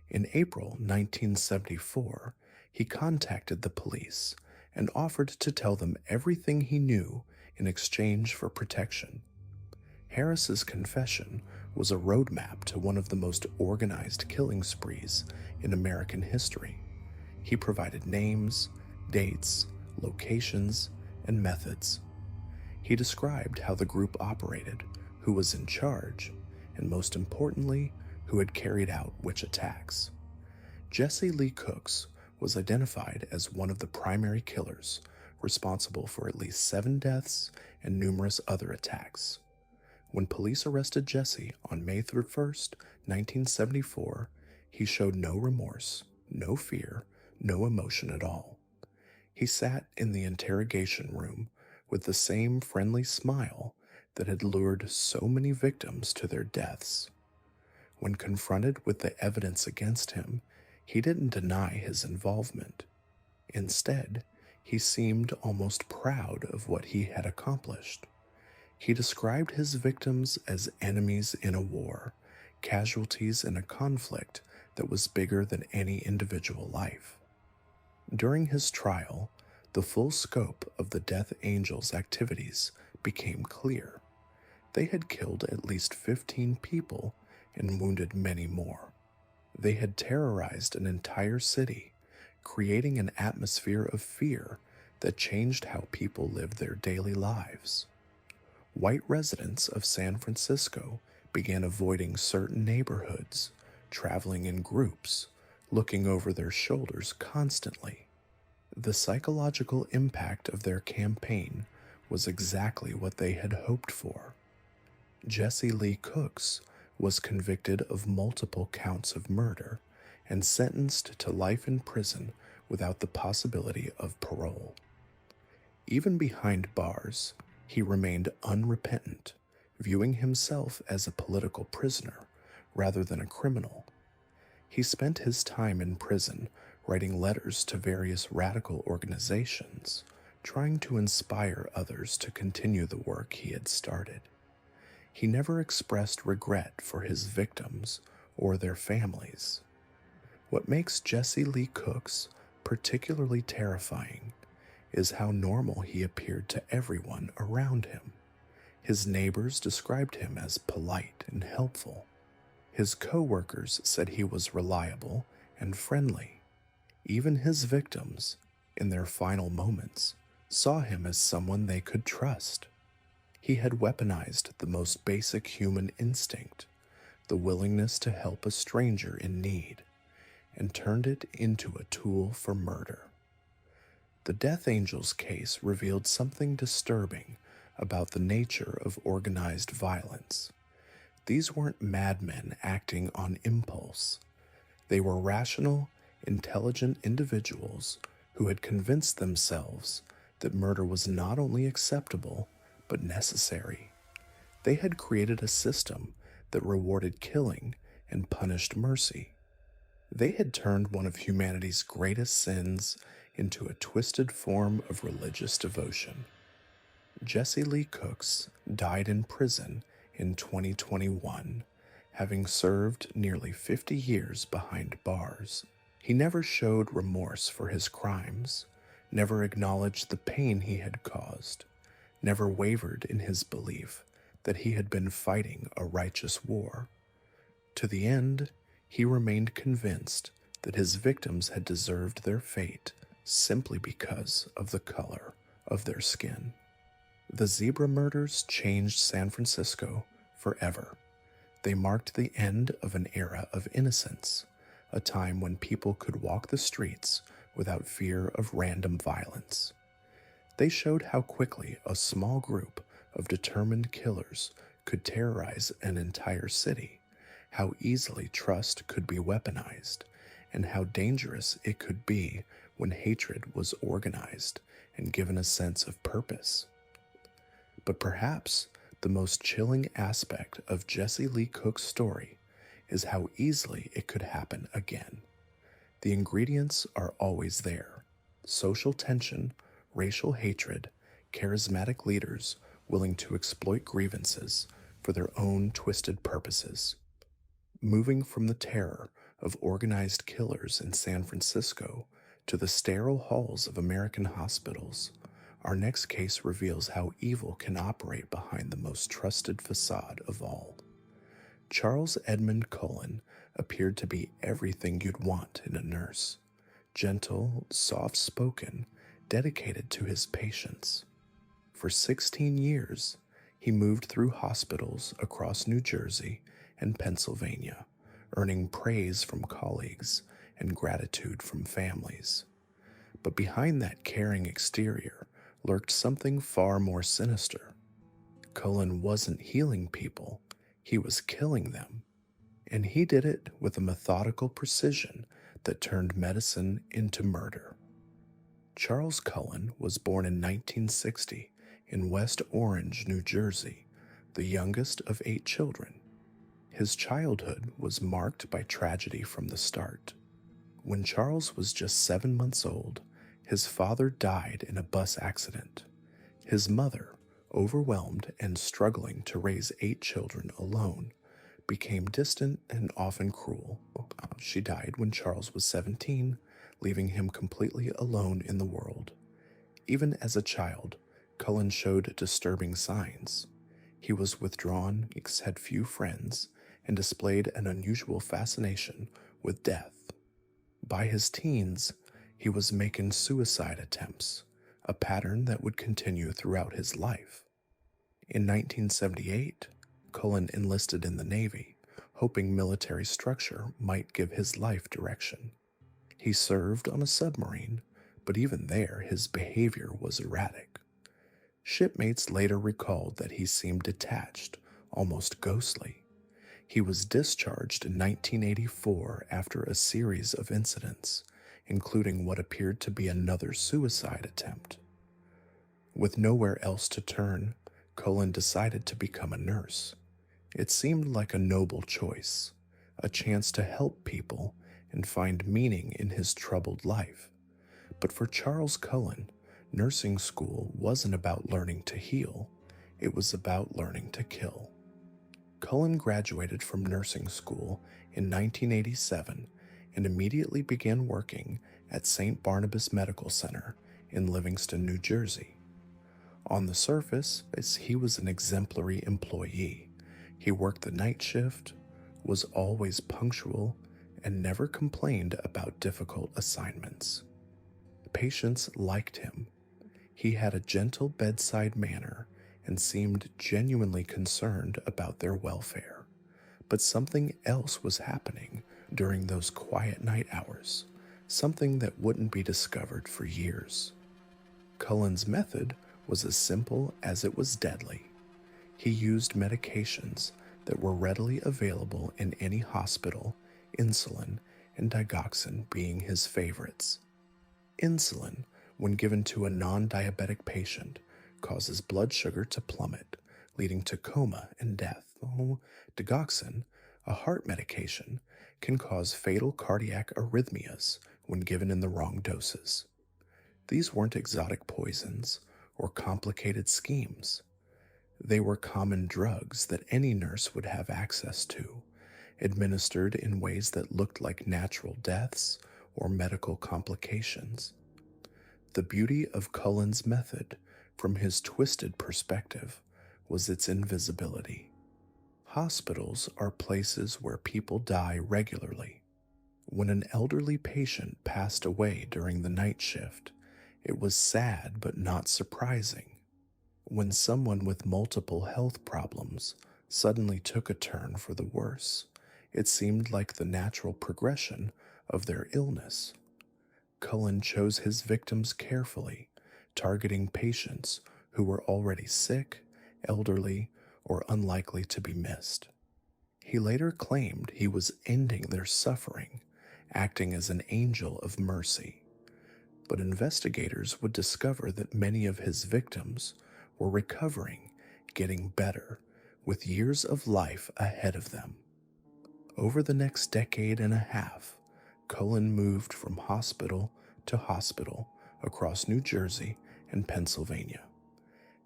In April 1974, he contacted the police and offered to tell them everything he knew in exchange for protection. Harris's confession was a roadmap to one of the most organized killing sprees in American history. He provided names, dates, locations, and methods. He described how the group operated, who was in charge, and most importantly, who had carried out which attacks. Jesse Lee Cooks was identified as one of the primary killers, responsible for at least 7 deaths and numerous other attacks. When police arrested Jesse on May 31st, 1974, he showed no remorse, no fear, no emotion at all. He sat in the interrogation room with the same friendly smile that had lured so many victims to their deaths. When confronted with the evidence against him, he didn't deny his involvement. Instead, he seemed almost proud of what he had accomplished. He described his victims as enemies in a war, casualties in a conflict that was bigger than any individual life. During his trial, the full scope of the Death Angels' activities became clear. They had killed at least 15 people and wounded many more. They had terrorized an entire city, creating an atmosphere of fear that changed how people lived their daily lives. White residents of San Francisco began avoiding certain neighborhoods, traveling in groups, looking over their shoulders constantly. The psychological impact of their campaign was exactly what they had hoped for. Jesse Lee Cooks was convicted of multiple counts of murder and sentenced to life in prison without the possibility of parole. Even behind bars, he remained unrepentant, viewing himself as a political prisoner rather than a criminal. He spent his time in prison writing letters to various radical organizations, trying to inspire others to continue the work he had started. He never expressed regret for his victims or their families. What makes Jesse Lee Cooks particularly terrifying is how normal he appeared to everyone around him. His neighbors described him as polite and helpful. His co-workers said he was reliable and friendly. Even his victims, in their final moments, saw him as someone they could trust. He had weaponized the most basic human instinct, the willingness to help a stranger in need, and turned it into a tool for murder. The Death Angels case revealed something disturbing about the nature of organized violence. These weren't madmen acting on impulse. They were rational, intelligent individuals who had convinced themselves that murder was not only acceptable, but necessary. They had created a system that rewarded killing and punished mercy. They had turned one of humanity's greatest sins into a twisted form of religious devotion. Jesse Lee Cooks died in prison in 2021, having served nearly 50 years behind bars. He never showed remorse for his crimes, never acknowledged the pain he had caused, never wavered in his belief that he had been fighting a righteous war. To the end, he remained convinced that his victims had deserved their fate simply because of the color of their skin. The zebra murders changed San Francisco forever. They marked the end of an era of innocence, a time when people could walk the streets without fear of random violence. They showed how quickly a small group of determined killers could terrorize an entire city, how easily trust could be weaponized, and how dangerous it could be when hatred was organized and given a sense of purpose. But perhaps the most chilling aspect of Jesse Lee Cook's story is how easily it could happen again. The ingredients are always there: social tension, racial hatred, charismatic leaders willing to exploit grievances for their own twisted purposes. Moving from the terror of organized killers in San Francisco to the sterile halls of American hospitals, our next case reveals how evil can operate behind the most trusted facade of all. Charles Edmund Cullen appeared to be everything you'd want in a nurse: gentle, soft-spoken, dedicated to his patients. For 16 years, he moved through hospitals across New Jersey and Pennsylvania, earning praise from colleagues and gratitude from families. But behind that caring exterior lurked something far more sinister. Cullen wasn't healing people, he was killing them. And he did it with a methodical precision that turned medicine into murder. Charles Cullen was born in 1960 in West Orange, New Jersey, the youngest of 8 children. His childhood was marked by tragedy from the start. When Charles was just 7 months old, his father died in a bus accident. His mother, overwhelmed and struggling to raise 8 children alone, became distant and often cruel. She died when Charles was 17, leaving him completely alone in the world. Even as a child, Cullen showed disturbing signs. He was withdrawn, had few friends, and displayed an unusual fascination with death. By his teens, he was making suicide attempts, a pattern that would continue throughout his life. In 1978, Cullen enlisted in the Navy, hoping military structure might give his life direction. He served on a submarine, but even there his behavior was erratic. Shipmates later recalled that he seemed detached, almost ghostly. He was discharged in 1984 after a series of incidents, including what appeared to be another suicide attempt. With nowhere else to turn, Cullen decided to become a nurse. It seemed like a noble choice, a chance to help people and find meaning in his troubled life. But for Charles Cullen, nursing school wasn't about learning to heal, it was about learning to kill. Cullen graduated from nursing school in 1987 and immediately began working at St. Barnabas Medical Center in Livingston, New Jersey. On the surface, he was an exemplary employee. He worked the night shift, was always punctual, and never complained about difficult assignments. Patients liked him. He had a gentle bedside manner and seemed genuinely concerned about their welfare. But something else was happening during those quiet night hours, something that wouldn't be discovered for years. Cullen's method was as simple as it was deadly. He used medications that were readily available in any hospital, insulin and digoxin being his favorites. Insulin, when given to a non diabetic patient, causes blood sugar to plummet, leading to coma and death. Digoxin, a heart medication, can cause fatal cardiac arrhythmias when given in the wrong doses. These weren't exotic poisons or complicated schemes. They were common drugs that any nurse would have access to, administered in ways that looked like natural deaths or medical complications. The beauty of Cullen's method, from his twisted perspective, was its invisibility. Hospitals are places where people die regularly. When an elderly patient passed away during the night shift, it was sad but not surprising. When someone with multiple health problems suddenly took a turn for the worse, it seemed like the natural progression of their illness. Cullen chose his victims carefully, targeting patients who were already sick, elderly, or unlikely to be missed. He later claimed he was ending their suffering, acting as an angel of mercy. But investigators would discover that many of his victims were recovering, getting better, with years of life ahead of them. Over the next decade and a half, Cullen moved from hospital to hospital across New Jersey and Pennsylvania.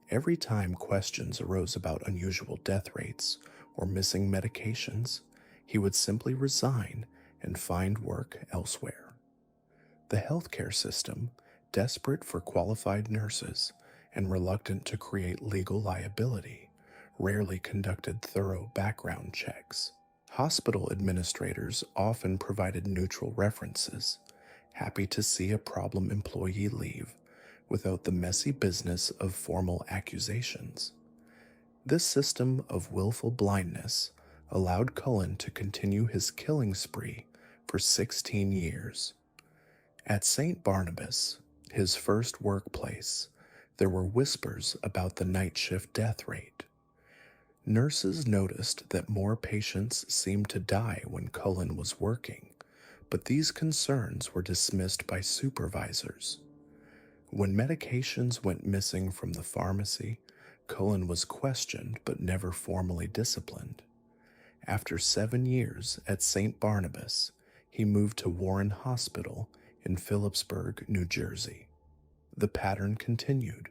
Every time questions arose about unusual death rates or missing medications, he would simply resign and find work elsewhere. The healthcare system, desperate for qualified nurses and reluctant to create legal liability, rarely conducted thorough background checks. Hospital administrators often provided neutral references, happy to see a problem employee leave without the messy business of formal accusations. This system of willful blindness allowed Cullen to continue his killing spree for 16 years. At St. Barnabas, his first workplace, there were whispers about the night shift death rate. Nurses noticed that more patients seemed to die when Cullen was working, but these concerns were dismissed by supervisors. When medications went missing from the pharmacy, Cullen was questioned but never formally disciplined. After 7 years at St. Barnabas, he moved to Warren Hospital in Phillipsburg, New Jersey. The pattern continued.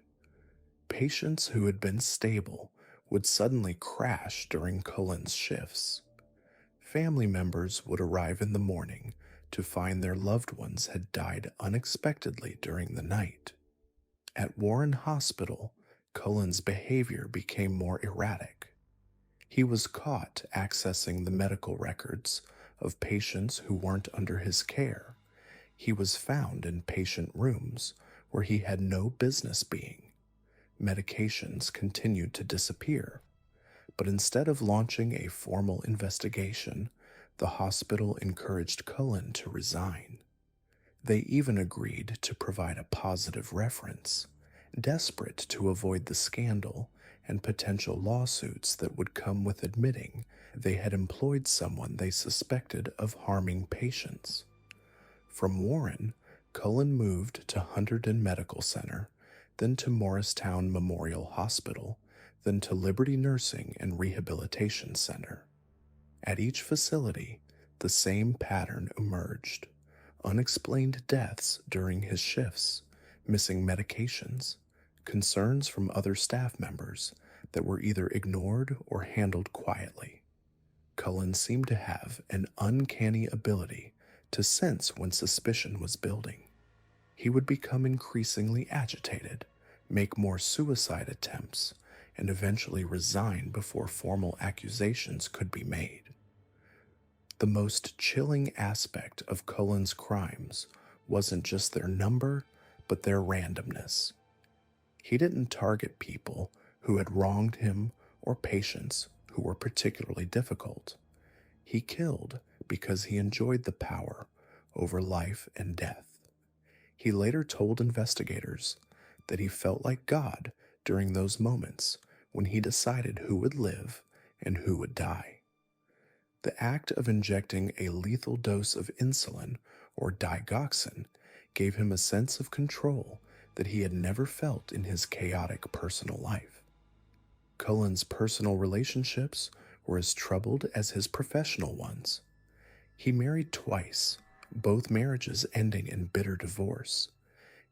Patients who had been stable would suddenly crash during Cullen's shifts. Family members would arrive in the morning to find their loved ones had died unexpectedly during the night. At Warren Hospital, Cullen's behavior became more erratic. He was caught accessing the medical records of patients who weren't under his care. He was found in patient rooms where he had no business being. Medications continued to disappear, but instead of launching a formal investigation, the hospital encouraged Cullen to resign. They even agreed to provide a positive reference, desperate to avoid the scandal and potential lawsuits that would come with admitting they had employed someone they suspected of harming patients. From Warren, Cullen moved to Hunterdon Medical Center, then to Morristown Memorial Hospital, then to Liberty Nursing and Rehabilitation Center. At each facility, the same pattern emerged: unexplained deaths during his shifts, missing medications, concerns from other staff members that were either ignored or handled quietly. Cullen seemed to have an uncanny ability to sense when suspicion was building. He would become increasingly agitated, make more suicide attempts, and eventually resign before formal accusations could be made. The most chilling aspect of Cullen's crimes wasn't just their number, but their randomness. He didn't target people who had wronged him or patients who were particularly difficult. He killed because he enjoyed the power over life and death. He later told investigators that he felt like God during those moments when he decided who would live and who would die. The act of injecting a lethal dose of insulin or digoxin gave him a sense of control that he had never felt in his chaotic personal life. Cullen's personal relationships were as troubled as his professional ones. He married twice, both marriages ending in bitter divorce.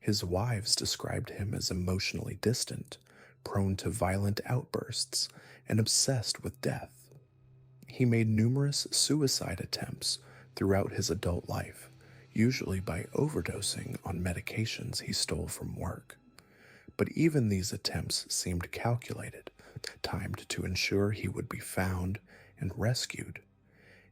His wives described him as emotionally distant, prone to violent outbursts, and obsessed with death. He made numerous suicide attempts throughout his adult life, usually by overdosing on medications he stole from work. But even these attempts seemed calculated, timed to ensure he would be found and rescued.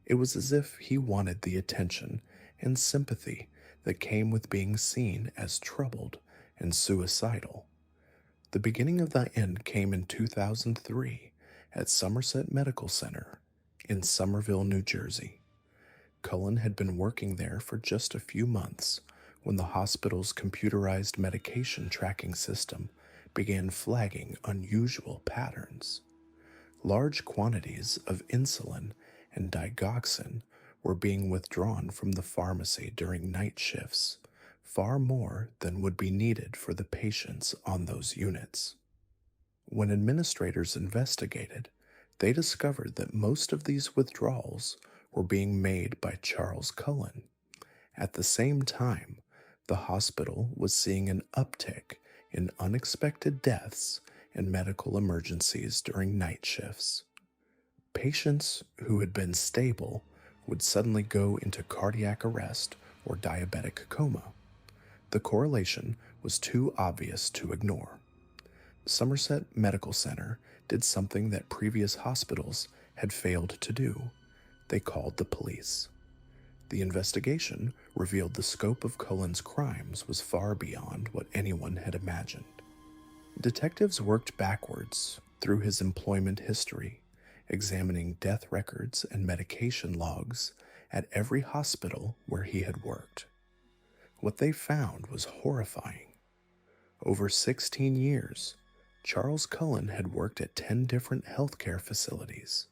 It was as if he wanted the attention and sympathy that came with being seen as troubled and suicidal. The beginning of the end came in 2003 at Somerset Medical Center in Somerville, New Jersey. Cullen had been working there for just a few months when the hospital's computerized medication tracking system began flagging unusual patterns. Large quantities of insulin and digoxin were being withdrawn from the pharmacy during night shifts, far more than would be needed for the patients on those units. When administrators investigated, they discovered that most of these withdrawals were being made by Charles Cullen. At the same time, the hospital was seeing an uptick in unexpected deaths and medical emergencies during night shifts. Patients who had been stable would suddenly go into cardiac arrest or diabetic coma. The correlation was too obvious to ignore. Somerset Medical Center did something that previous hospitals had failed to do. They called the police. The investigation revealed the scope of Cullen's crimes was far beyond what anyone had imagined. Detectives worked backwards through his employment history, examining death records and medication logs at every hospital where he had worked. What they found was horrifying. Over 16 years, Charles Cullen had worked at 10 different healthcare facilities.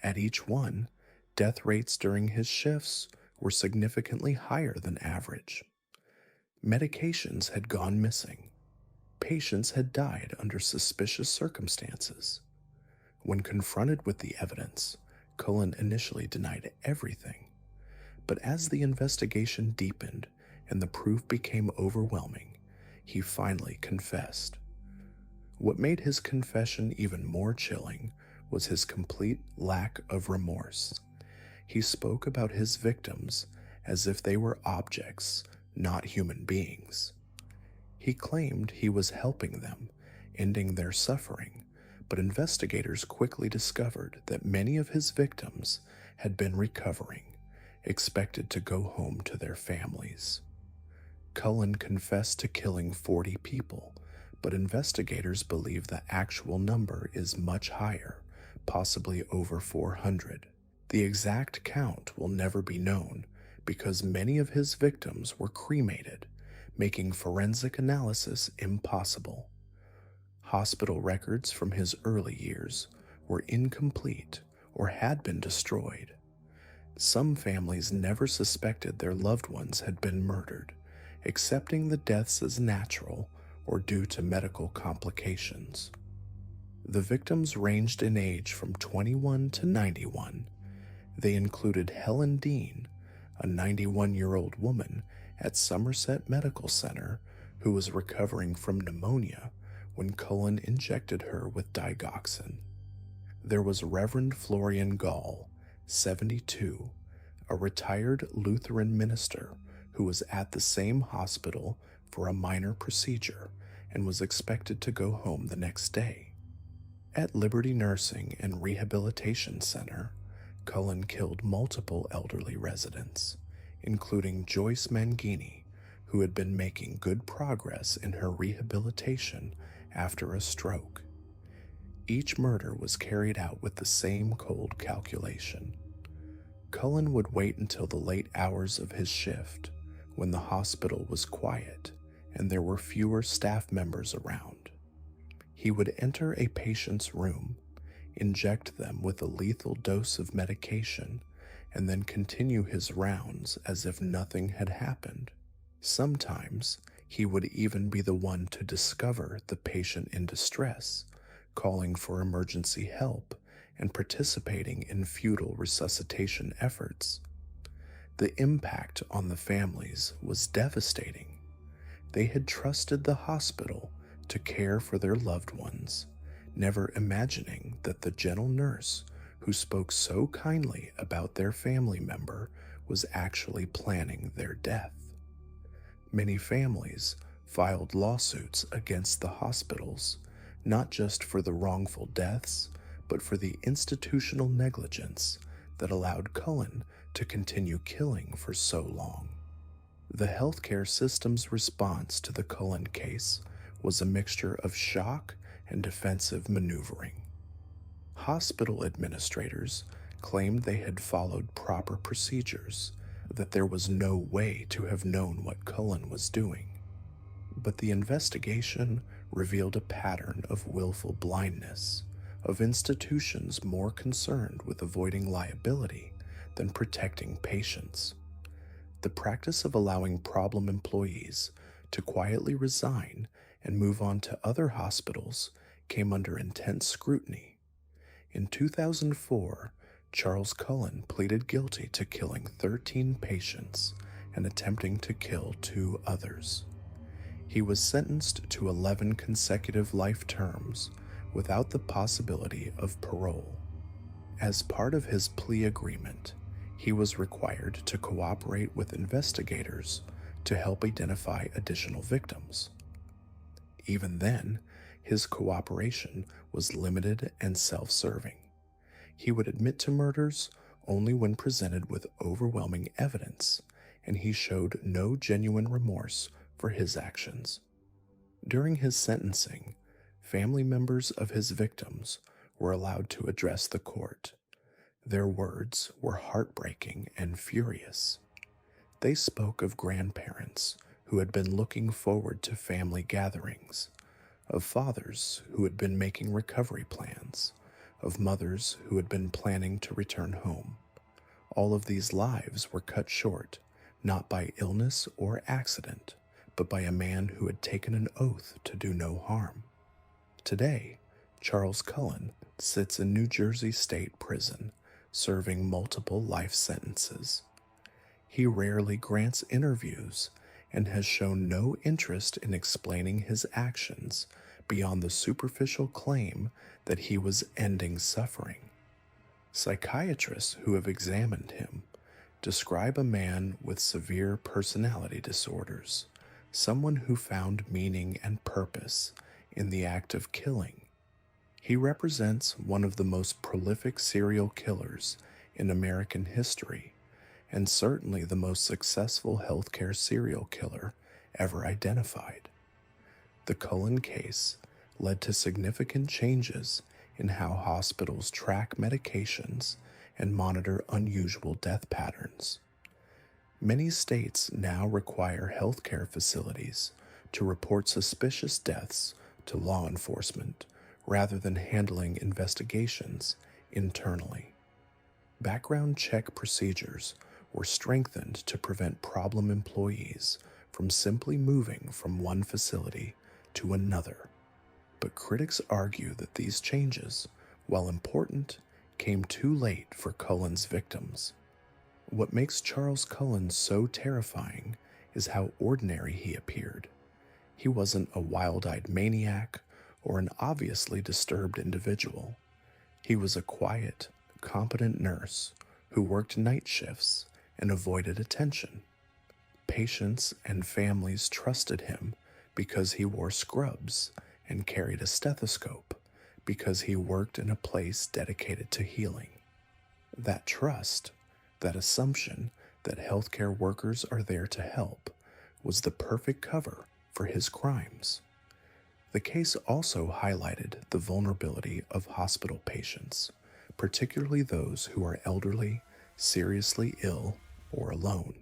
At each one, death rates during his shifts were significantly higher than average. Medications had gone missing. Patients had died under suspicious circumstances. When confronted with the evidence, Cullen initially denied everything. But as the investigation deepened and the proof became overwhelming, he finally confessed. What made his confession even more chilling was his complete lack of remorse. He spoke about his victims as if they were objects, not human beings. He claimed he was helping them, ending their suffering, but investigators quickly discovered that many of his victims had been recovering, expected to go home to their families. Cullen confessed to killing 40 people, but investigators believe the actual number is much higher, possibly over 400. The exact count will never be known because many of his victims were cremated, making forensic analysis impossible. Hospital records from his early years were incomplete or had been destroyed. Some families never suspected their loved ones had been murdered, accepting the deaths as natural or due to medical complications. The victims ranged in age from 21 to 91. They included Helen Dean, a 91-year-old woman at Somerset Medical Center who was recovering from pneumonia when Cullen injected her with digoxin. There was Reverend Florian Gall, 72, a retired Lutheran minister who was at the same hospital for a minor procedure and was expected to go home the next day. At Liberty Nursing and Rehabilitation Center, Cullen killed multiple elderly residents, including Joyce Mangini, who had been making good progress in her rehabilitation after a stroke. Each murder was carried out with the same cold calculation. Cullen would wait until the late hours of his shift, when the hospital was quiet and there were fewer staff members around. He would enter a patient's room, inject them with a lethal dose of medication, and then continue his rounds as if nothing had happened. Sometimes he would even be the one to discover the patient in distress, calling for emergency help and participating in futile resuscitation efforts. The impact on the families was devastating. They had trusted the hospital to care for their loved ones, never imagining that the gentle nurse who spoke so kindly about their family member was actually planning their death. Many families filed lawsuits against the hospitals, not just for the wrongful deaths, but for the institutional negligence that allowed Cullen to continue killing for so long. The healthcare system's response to the Cullen case was a mixture of shock and defensive maneuvering. Hospital administrators claimed they had followed proper procedures, that there was no way to have known what Cullen was doing. But the investigation revealed a pattern of willful blindness, of institutions more concerned with avoiding liability than protecting patients. The practice of allowing problem employees to quietly resign and move on to other hospitals came under intense scrutiny. In 2004, Charles Cullen pleaded guilty to killing 13 patients and attempting to kill 2 others. He was sentenced to 11 consecutive life terms without the possibility of parole. As part of his plea agreement, he was required to cooperate with investigators to help identify additional victims. Even then, his cooperation was limited and self-serving. He would admit to murders only when presented with overwhelming evidence, and he showed no genuine remorse for his actions. During his sentencing, family members of his victims were allowed to address the court. Their words were heartbreaking and furious. They spoke of grandparents who had been looking forward to family gatherings, of fathers who had been making recovery plans, of mothers who had been planning to return home. All of these lives were cut short, not by illness or accident, but by a man who had taken an oath to do no harm. Today, Charles Cullen sits in New Jersey State Prison, serving multiple life sentences. He rarely grants interviews and has shown no interest in explaining his actions beyond the superficial claim that he was ending suffering. Psychiatrists who have examined him describe a man with severe personality disorders, someone who found meaning and purpose in the act of killing. He represents one of the most prolific serial killers in American history, and certainly the most successful healthcare serial killer ever identified. The Cullen case led to significant changes in how hospitals track medications and monitor unusual death patterns. Many states now require healthcare facilities to report suspicious deaths to law enforcement rather than handling investigations internally. Background check procedures were strengthened to prevent problem employees from simply moving from one facility to another. But critics argue that these changes, while important, came too late for Cullen's victims. What makes Charles Cullen so terrifying is how ordinary he appeared. He wasn't a wild-eyed maniac or an obviously disturbed individual. He was a quiet, competent nurse who worked night shifts and avoided attention. Patients and families trusted him because he wore scrubs and carried a stethoscope, because he worked in a place dedicated to healing. That trust, that assumption that healthcare workers are there to help, was the perfect cover for his crimes. The case also highlighted the vulnerability of hospital patients, particularly those who are elderly, seriously ill, or alone.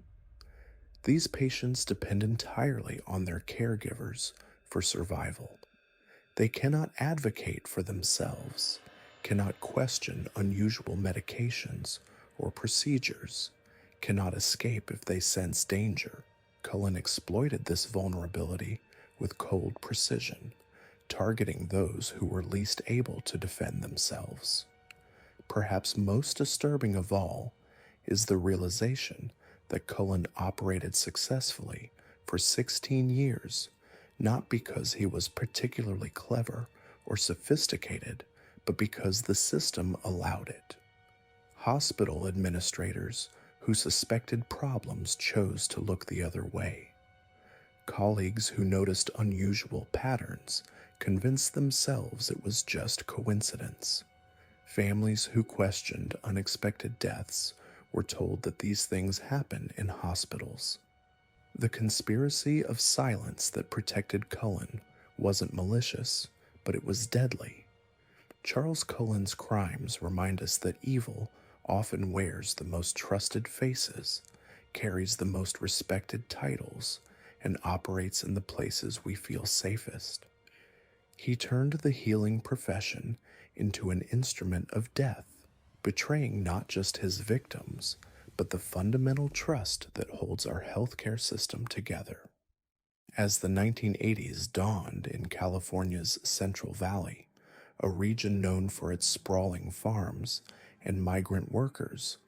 These patients depend entirely on their caregivers for survival. They cannot advocate for themselves, cannot question unusual medications or procedures, cannot escape if they sense danger. Cullen exploited this vulnerability with cold precision, targeting those who were least able to defend themselves. Perhaps most disturbing of all is the realization that Cullen operated successfully for 16 years, not because he was particularly clever or sophisticated, but because the system allowed it. Hospital administrators who suspected problems chose to look the other way. Colleagues who noticed unusual patterns convinced themselves it was just coincidence. Families who questioned unexpected deaths were told that these things happen in hospitals. The conspiracy of silence that protected Cullen wasn't malicious, but it was deadly. Charles Cullen's crimes remind us that evil often wears the most trusted faces, carries the most respected titles, and operates in the places we feel safest. He turned the healing profession into an instrument of death, betraying not just his victims, but the fundamental trust that holds our healthcare system together. As the 1980s dawned in California's Central Valley, a region known for its sprawling farms and migrant workers,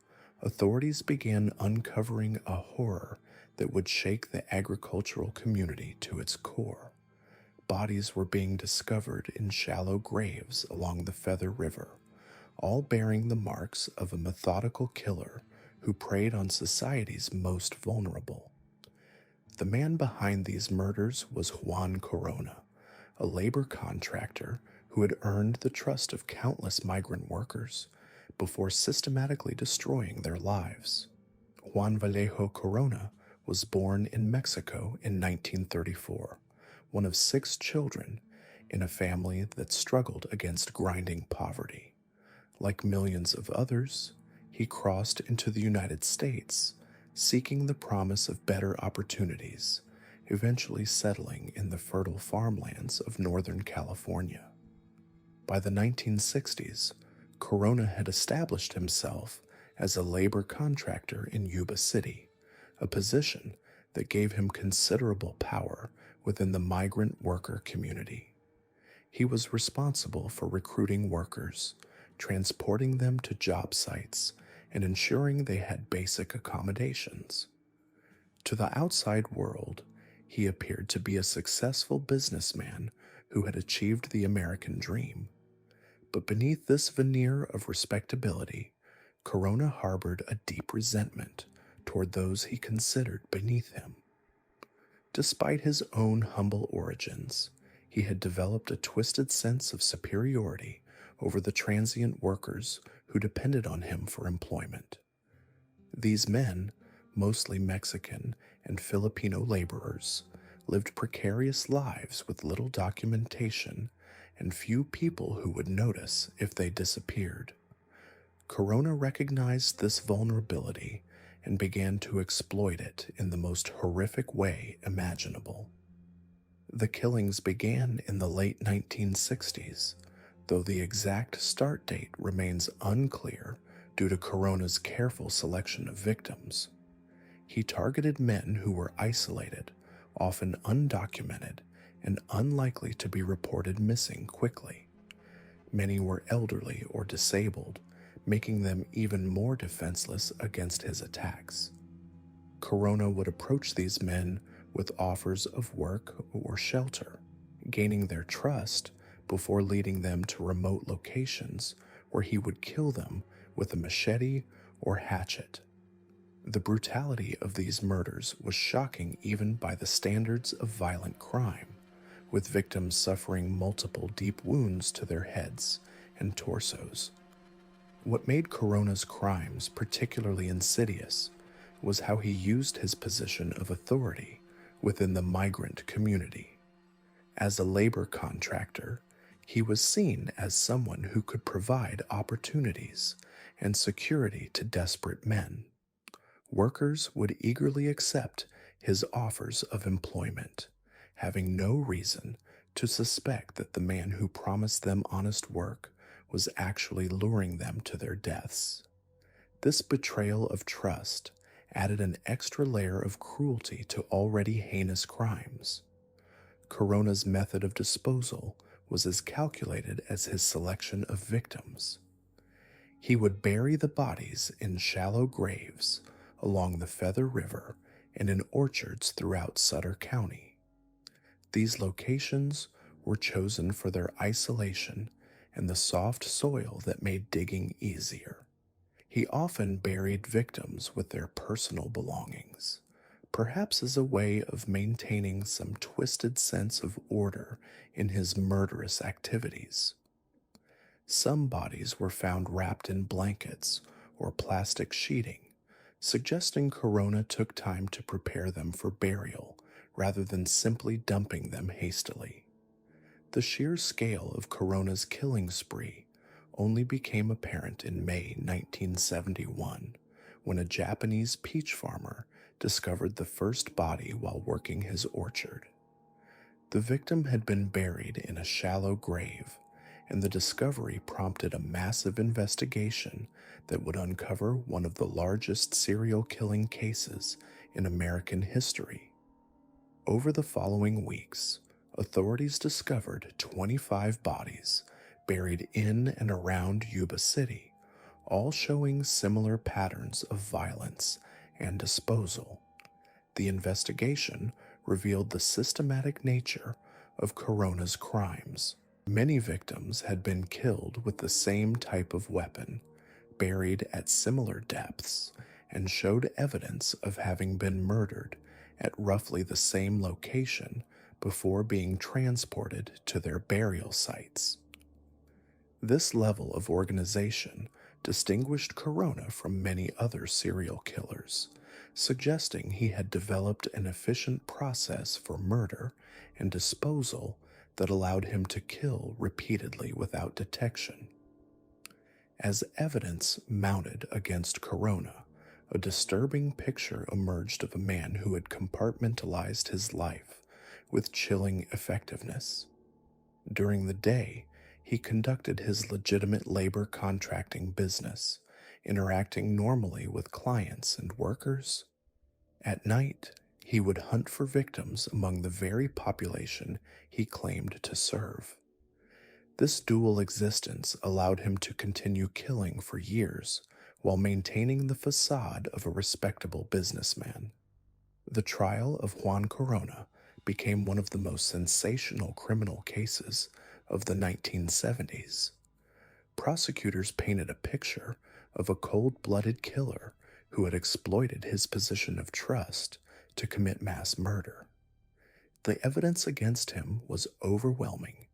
authorities began uncovering a horror that would shake the agricultural community to its core. Bodies were being discovered in shallow graves along the Feather River, all bearing the marks of a methodical killer who preyed on society's most vulnerable. The man behind these murders was Juan Corona, a labor contractor who had earned the trust of countless migrant workers before systematically destroying their lives. Juan Vallejo Corona was born in Mexico in 1934, one of 6 children in a family that struggled against grinding poverty. Like millions of others, he crossed into the United States, seeking the promise of better opportunities, eventually settling in the fertile farmlands of Northern California. By the 1960s, Corona had established himself as a labor contractor in Yuba City, a position that gave him considerable power within the migrant worker community. He was responsible for recruiting workers, transporting them to job sites, and ensuring they had basic accommodations. To the outside world, he appeared to be a successful businessman who had achieved the American dream. But beneath this veneer of respectability, Corona harbored a deep resentment toward those he considered beneath him. Despite his own humble origins, he had developed a twisted sense of superiority over the transient workers who depended on him for employment. These men, mostly Mexican and Filipino laborers, lived precarious lives with little documentation and few people who would notice if they disappeared. Corona recognized this vulnerability and began to exploit it in the most horrific way imaginable. The killings began in the late 1960s, though the exact start date remains unclear due to Corona's careful selection of victims. He targeted men who were isolated, often undocumented, and unlikely to be reported missing quickly. Many were elderly or disabled, making them even more defenseless against his attacks. Corona would approach these men with offers of work or shelter, gaining their trust before leading them to remote locations where he would kill them with a machete or hatchet. The brutality of these murders was shocking even by the standards of violent crime, with victims suffering multiple deep wounds to their heads and torsos. What made Corona's crimes particularly insidious was how he used his position of authority within the migrant community. As a labor contractor, he was seen as someone who could provide opportunities and security to desperate men. Workers would eagerly accept his offers of employment, having no reason to suspect that the man who promised them honest work was actually luring them to their deaths. This betrayal of trust added an extra layer of cruelty to already heinous crimes. Corona's method of disposal was as calculated as his selection of victims. He would bury the bodies in shallow graves along the Feather River and in orchards throughout Sutter County. These locations were chosen for their isolation and the soft soil that made digging easier. He often buried victims with their personal belongings, perhaps as a way of maintaining some twisted sense of order in his murderous activities. Some bodies were found wrapped in blankets or plastic sheeting, suggesting Corona took time to prepare them for burial rather than simply dumping them hastily. The sheer scale of Corona's killing spree only became apparent in May 1971 when a Japanese peach farmer discovered the first body while working his orchard. The victim had been buried in a shallow grave, and the discovery prompted a massive investigation that would uncover one of the largest serial killing cases in American history. Over the following weeks, authorities discovered 25 bodies buried in and around Yuba City, all showing similar patterns of violence and disposal. The investigation revealed the systematic nature of Corona's crimes. Many victims had been killed with the same type of weapon, buried at similar depths, and showed evidence of having been murdered at roughly the same location before being transported to their burial sites. This level of organization distinguished Corona from many other serial killers, suggesting he had developed an efficient process for murder and disposal that allowed him to kill repeatedly without detection. As evidence mounted against Corona, a disturbing picture emerged of a man who had compartmentalized his life with chilling effectiveness. During the day, he conducted his legitimate labor contracting business, interacting normally with clients and workers. At night, he would hunt for victims among the very population he claimed to serve. This dual existence allowed him to continue killing for years while maintaining the facade of a respectable businessman. The trial of Juan Corona became one of the most sensational criminal cases of the 1970s. Prosecutors painted a picture of a cold-blooded killer who had exploited his position of trust to commit mass murder. The evidence against him was overwhelming,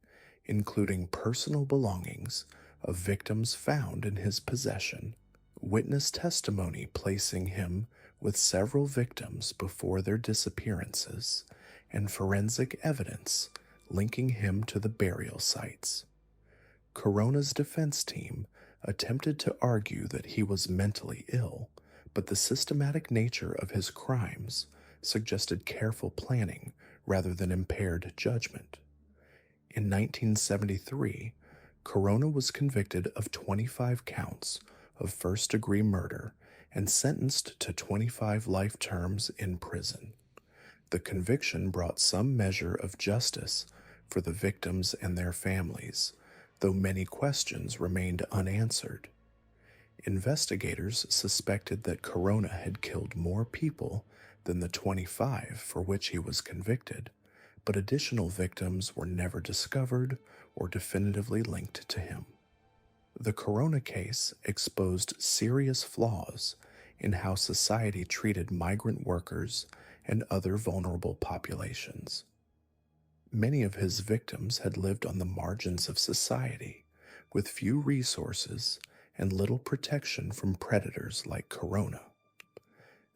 including personal belongings of victims found in his possession, witness testimony placing him with several victims before their disappearances, and forensic evidence linking him to the burial sites. Corona's defense team attempted to argue that he was mentally ill, but the systematic nature of his crimes suggested careful planning rather than impaired judgment. In 1973, Corona was convicted of 25 counts of first-degree murder and sentenced to 25 life terms in prison. The conviction brought some measure of justice for the victims and their families, though many questions remained unanswered. Investigators suspected that Corona had killed more people than the 25 for which he was convicted, but additional victims were never discovered or definitively linked to him. The Corona case exposed serious flaws in how society treated migrant workers and other vulnerable populations. Many of his victims had lived on the margins of society, with few resources and little protection from predators like Corona.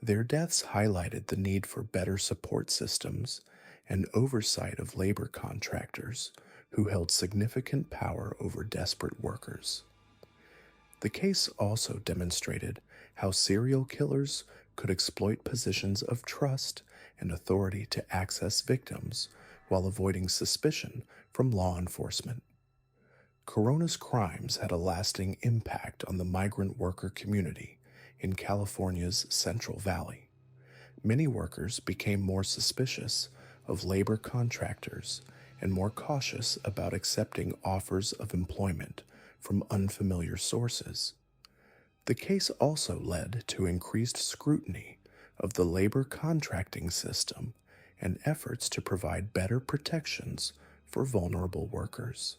Their deaths highlighted the need for better support systems and oversight of labor contractors who held significant power over desperate workers. The case also demonstrated how serial killers could exploit positions of trust and authority to access victims while avoiding suspicion from law enforcement. Corona's crimes had a lasting impact on the migrant worker community in California's Central Valley. Many workers became more suspicious of labor contractors and more cautious about accepting offers of employment from unfamiliar sources. The case also led to increased scrutiny of the labor contracting system and efforts to provide better protections for vulnerable workers.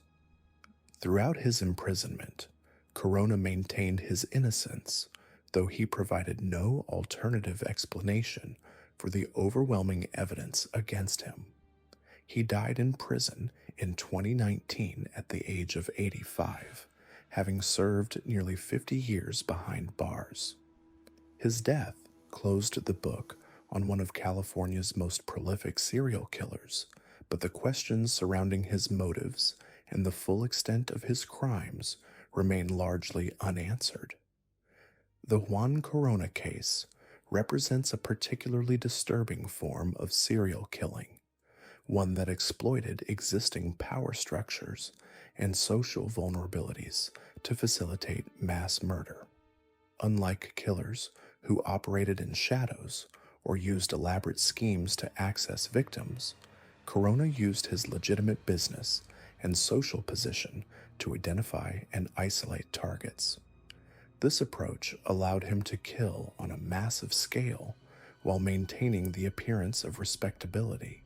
Throughout his imprisonment, Corona maintained his innocence, though he provided no alternative explanation for the overwhelming evidence against him. He died in prison in 2019 at the age of 85, having served nearly 50 years behind bars. His death closed the book on one of California's most prolific serial killers, but the questions surrounding his motives and the full extent of his crimes remain largely unanswered. The Juan Corona case represents a particularly disturbing form of serial killing, one that exploited existing power structures and social vulnerabilities to facilitate mass murder. Unlike killers who operated in shadows or used elaborate schemes to access victims, Corona used his legitimate business and social position to identify and isolate targets. This approach allowed him to kill on a massive scale while maintaining the appearance of respectability,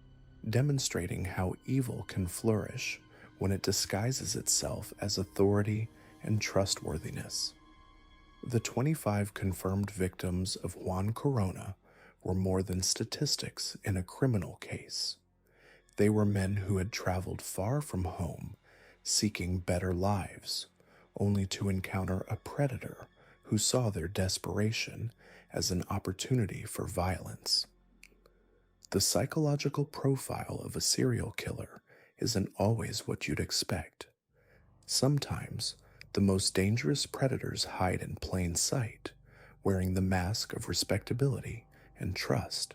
demonstrating how evil can flourish when it disguises itself as authority and trustworthiness. The 25 confirmed victims of Juan Corona were more than statistics in a criminal case. They were men who had traveled far from home, seeking better lives, only to encounter a predator who saw their desperation as an opportunity for violence. The psychological profile of a serial killer isn't always what you'd expect. Sometimes, the most dangerous predators hide in plain sight, wearing the mask of respectability and trust.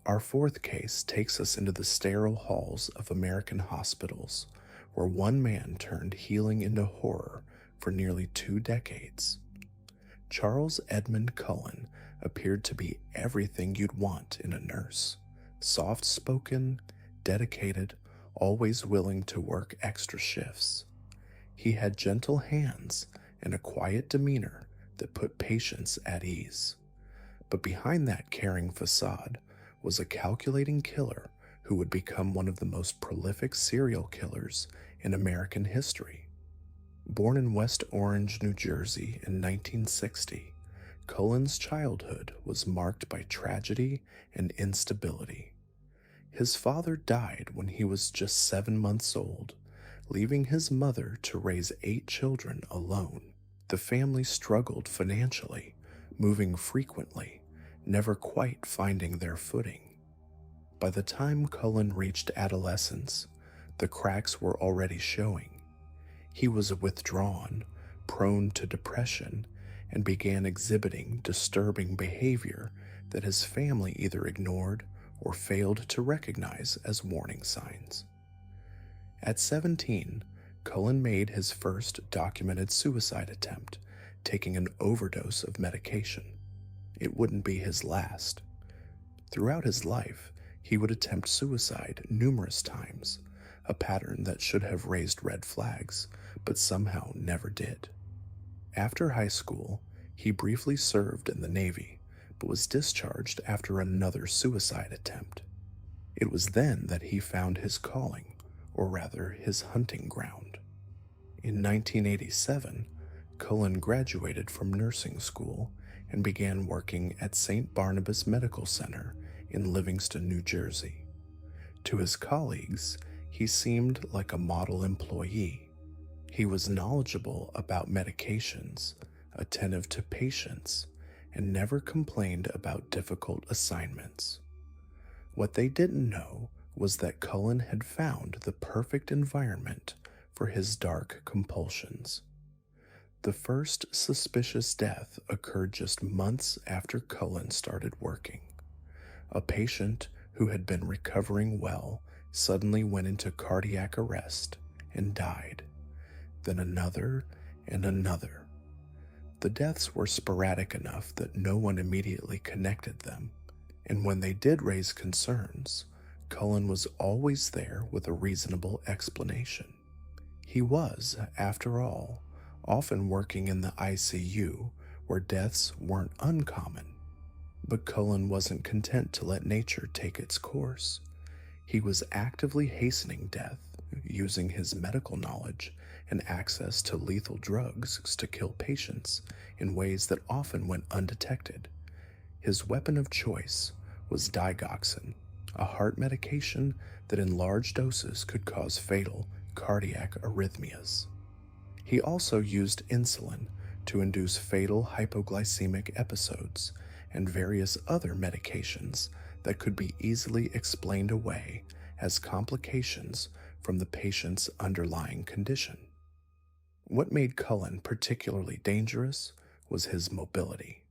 Our fourth case takes us into the sterile halls of American hospitals, where one man turned healing into horror for nearly 2 decades. Charles Edmund Cullen appeared to be everything you'd want in a nurse: soft-spoken, dedicated, always willing to work extra shifts. He had gentle hands and a quiet demeanor that put patients at ease. But behind that caring facade was a calculating killer who would become one of the most prolific serial killers in American history. Born in West Orange, New Jersey in 1960, Cullen's childhood was marked by tragedy and instability. His father died when he was just 7 months old, leaving his mother to raise 8 children alone. The family struggled financially, moving frequently, never quite finding their footing. By the time Cullen reached adolescence, the cracks were already showing. He was withdrawn, prone to depression, and began exhibiting disturbing behavior that his family either ignored or failed to recognize as warning signs. At 17, Cullen made his first documented suicide attempt, taking an overdose of medication. It wouldn't be his last. Throughout his life, he would attempt suicide numerous times, a pattern that should have raised red flags, but somehow never did. After high school, he briefly served in the Navy, but was discharged after another suicide attempt. It was then that he found his calling, or rather his hunting ground. In 1987, Cullen graduated from nursing school and began working at St. Barnabas Medical Center in Livingston, New Jersey. To his colleagues, he seemed like a model employee. He was knowledgeable about medications, attentive to patients, and never complained about difficult assignments. What they didn't know was that Cullen had found the perfect environment for his dark compulsions. The first suspicious death occurred just months after Cullen started working. A patient who had been recovering well suddenly went into cardiac arrest and died. Then another and another. The deaths were sporadic enough that no one immediately connected them, and when they did raise concerns, Cullen was always there with a reasonable explanation. He was, after all, often working in the ICU where deaths weren't uncommon. But Cullen wasn't content to let nature take its course. He was actively hastening death, using his medical knowledge and access to lethal drugs to kill patients in ways that often went undetected. His weapon of choice was digoxin, a heart medication that in large doses could cause fatal cardiac arrhythmias. He also used insulin to induce fatal hypoglycemic episodes and various other medications that could be easily explained away as complications from the patient's underlying condition. What made Cullen particularly dangerous was his mobility.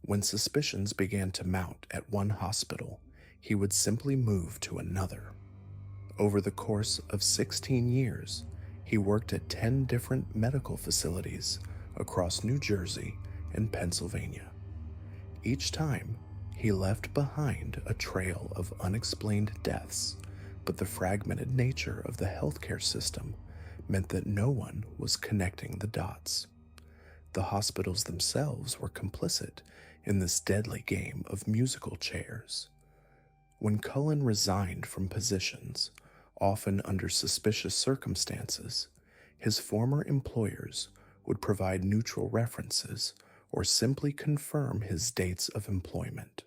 When suspicions began to mount at one hospital, he would simply move to another. Over the course of 16 years, he worked at 10 different medical facilities across New Jersey and Pennsylvania. Each time, he left behind a trail of unexplained deaths, but the fragmented nature of the healthcare system meant that no one was connecting the dots. The hospitals themselves were complicit in this deadly game of musical chairs. When Cullen resigned from positions, often under suspicious circumstances, his former employers would provide neutral references or simply confirm his dates of employment.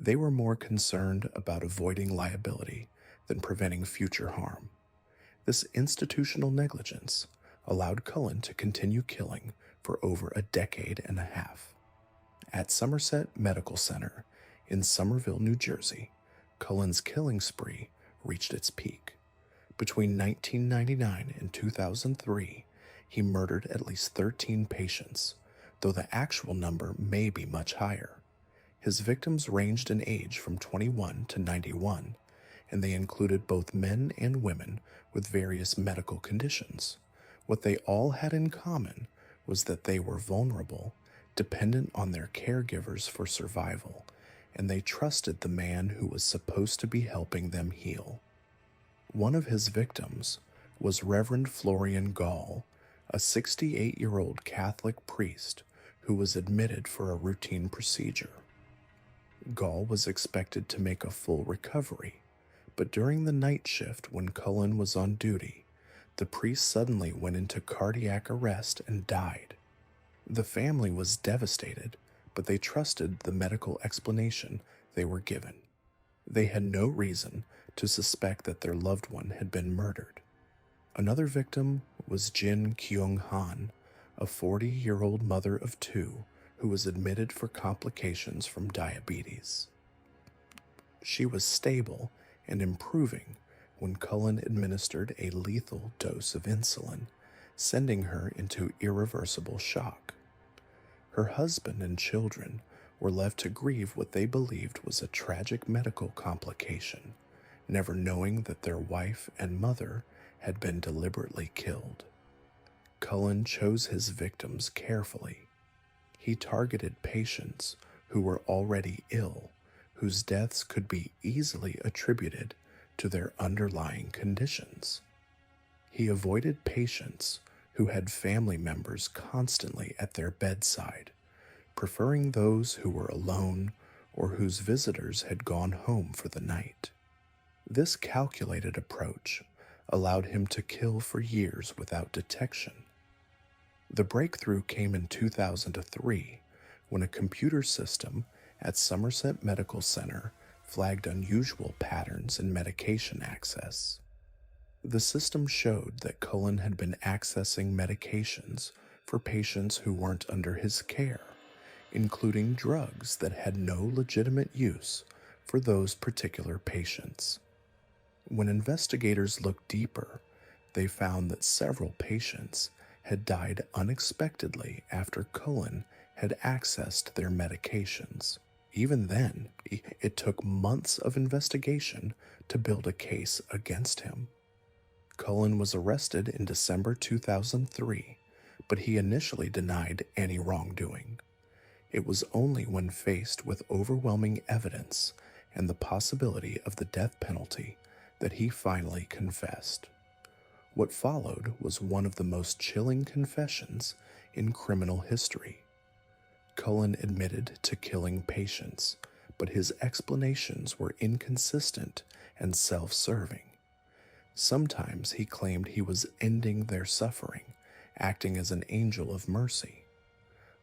They were more concerned about avoiding liability than preventing future harm. This institutional negligence allowed Cullen to continue killing for over a decade and a half. At Somerset Medical Center in Somerville, New Jersey, Cullen's killing spree reached its peak. Between 1999 and 2003, he murdered at least 13 patients, though the actual number may be much higher. His victims ranged in age from 21 to 91, and they included both men and women with various medical conditions. What they all had in common was that they were vulnerable, dependent on their caregivers for survival, and they trusted the man who was supposed to be helping them heal. One of his victims was Reverend Florian Gall, a 68-year-old Catholic priest who was admitted for a routine procedure. Gall was expected to make a full recovery, but during the night shift when Cullen was on duty, the priest suddenly went into cardiac arrest and died. The family was devastated, but they trusted the medical explanation they were given. They had no reason to suspect that their loved one had been murdered. Another victim was Jin Kyung Han, a 40-year-old mother of two who was admitted for complications from diabetes. She was stable and improving when Cullen administered a lethal dose of insulin, sending her into irreversible shock. Her husband and children were left to grieve what they believed was a tragic medical complication, never knowing that their wife and mother had been deliberately killed. Cullen chose his victims carefully. He targeted patients who were already ill, whose deaths could be easily attributed to their underlying conditions. He avoided patients who had family members constantly at their bedside, preferring those who were alone or whose visitors had gone home for the night. This calculated approach allowed him to kill for years without detection. The breakthrough came in 2003 when a computer system at Somerset Medical Center flagged unusual patterns in medication access. The system showed that Cullen had been accessing medications for patients who weren't under his care, including drugs that had no legitimate use for those particular patients. When investigators looked deeper, they found that several patients had died unexpectedly after Cullen had accessed their medications. Even then, it took months of investigation to build a case against him. Cullen was arrested in December 2003, but he initially denied any wrongdoing. It was only when faced with overwhelming evidence and the possibility of the death penalty that he finally confessed. What followed was one of the most chilling confessions in criminal history. Cullen admitted to killing patients, but his explanations were inconsistent and self-serving. Sometimes he claimed he was ending their suffering, acting as an angel of mercy.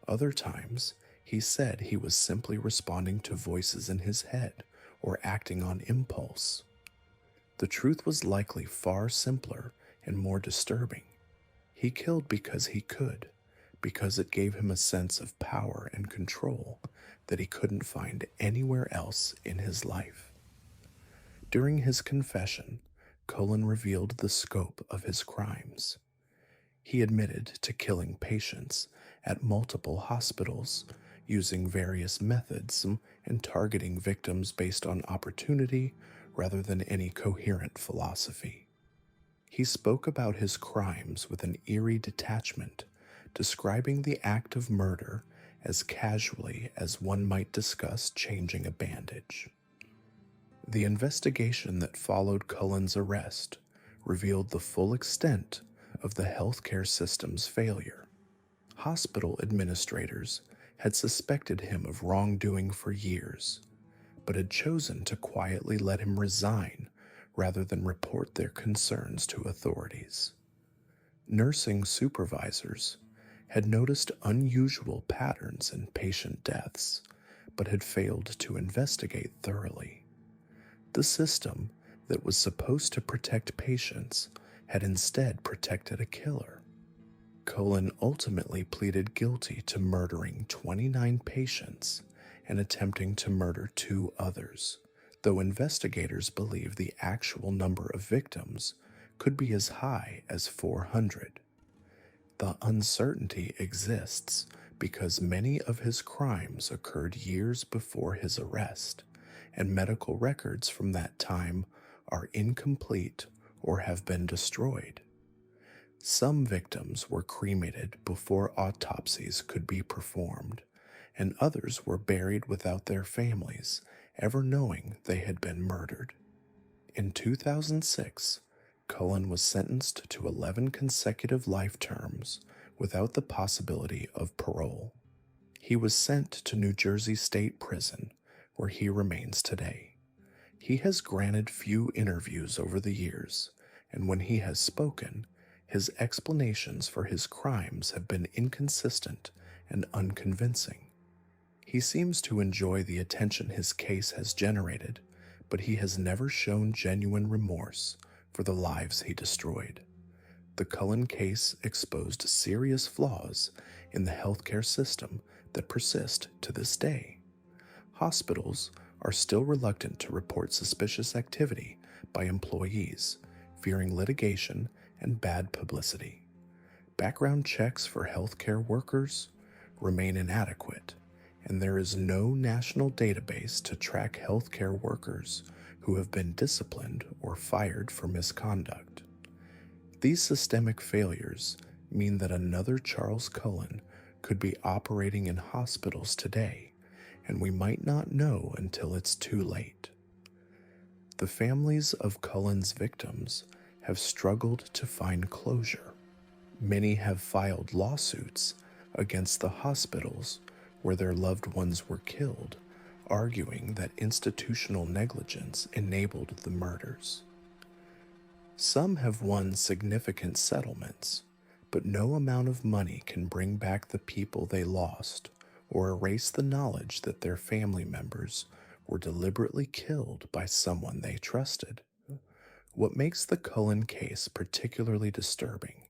Other times, he said he was simply responding to voices in his head or acting on impulse. The truth was likely far simpler and more disturbing. He killed because he could, because it gave him a sense of power and control that he couldn't find anywhere else in his life. During his confession, Cullen revealed the scope of his crimes. He admitted to killing patients at multiple hospitals, using various methods and targeting victims based on opportunity rather than any coherent philosophy. He spoke about his crimes with an eerie detachment, describing the act of murder as casually as one might discuss changing a bandage. The investigation that followed Cullen's arrest revealed the full extent of the healthcare system's failure. Hospital administrators had suspected him of wrongdoing for years, but had chosen to quietly let him resign rather than report their concerns to authorities. Nursing supervisors had noticed unusual patterns in patient deaths, but had failed to investigate thoroughly. The system that was supposed to protect patients had instead protected a killer. Cullen ultimately pleaded guilty to murdering 29 patients and attempting to murder 2 others, though investigators believe the actual number of victims could be as high as 400. The uncertainty exists because many of his crimes occurred years before his arrest, and medical records from that time are incomplete or have been destroyed. Some victims were cremated before autopsies could be performed, and others were buried without their families ever knowing they had been murdered. In 2006, Cullen was sentenced to 11 consecutive life terms without the possibility of parole. He was sent to New Jersey State Prison, where he remains today. He has granted few interviews over the years, and when he has spoken, his explanations for his crimes have been inconsistent and unconvincing. He seems to enjoy the attention his case has generated, but he has never shown genuine remorse for the lives he destroyed. The Cullen case exposed serious flaws in the healthcare system that persist to this day. Hospitals are still reluctant to report suspicious activity by employees, fearing litigation and bad publicity. Background checks for healthcare workers remain inadequate, and there is no national database to track healthcare workers who have been disciplined or fired for misconduct. These systemic failures mean that another Charles Cullen could be operating in hospitals today, and we might not know until it's too late. The families of Cullen's victims have struggled to find closure. Many have filed lawsuits against the hospitals where their loved ones were killed, arguing that institutional negligence enabled the murders. Some have won significant settlements, but no amount of money can bring back the people they lost or erase the knowledge that their family members were deliberately killed by someone they trusted. What makes the Cullen case particularly disturbing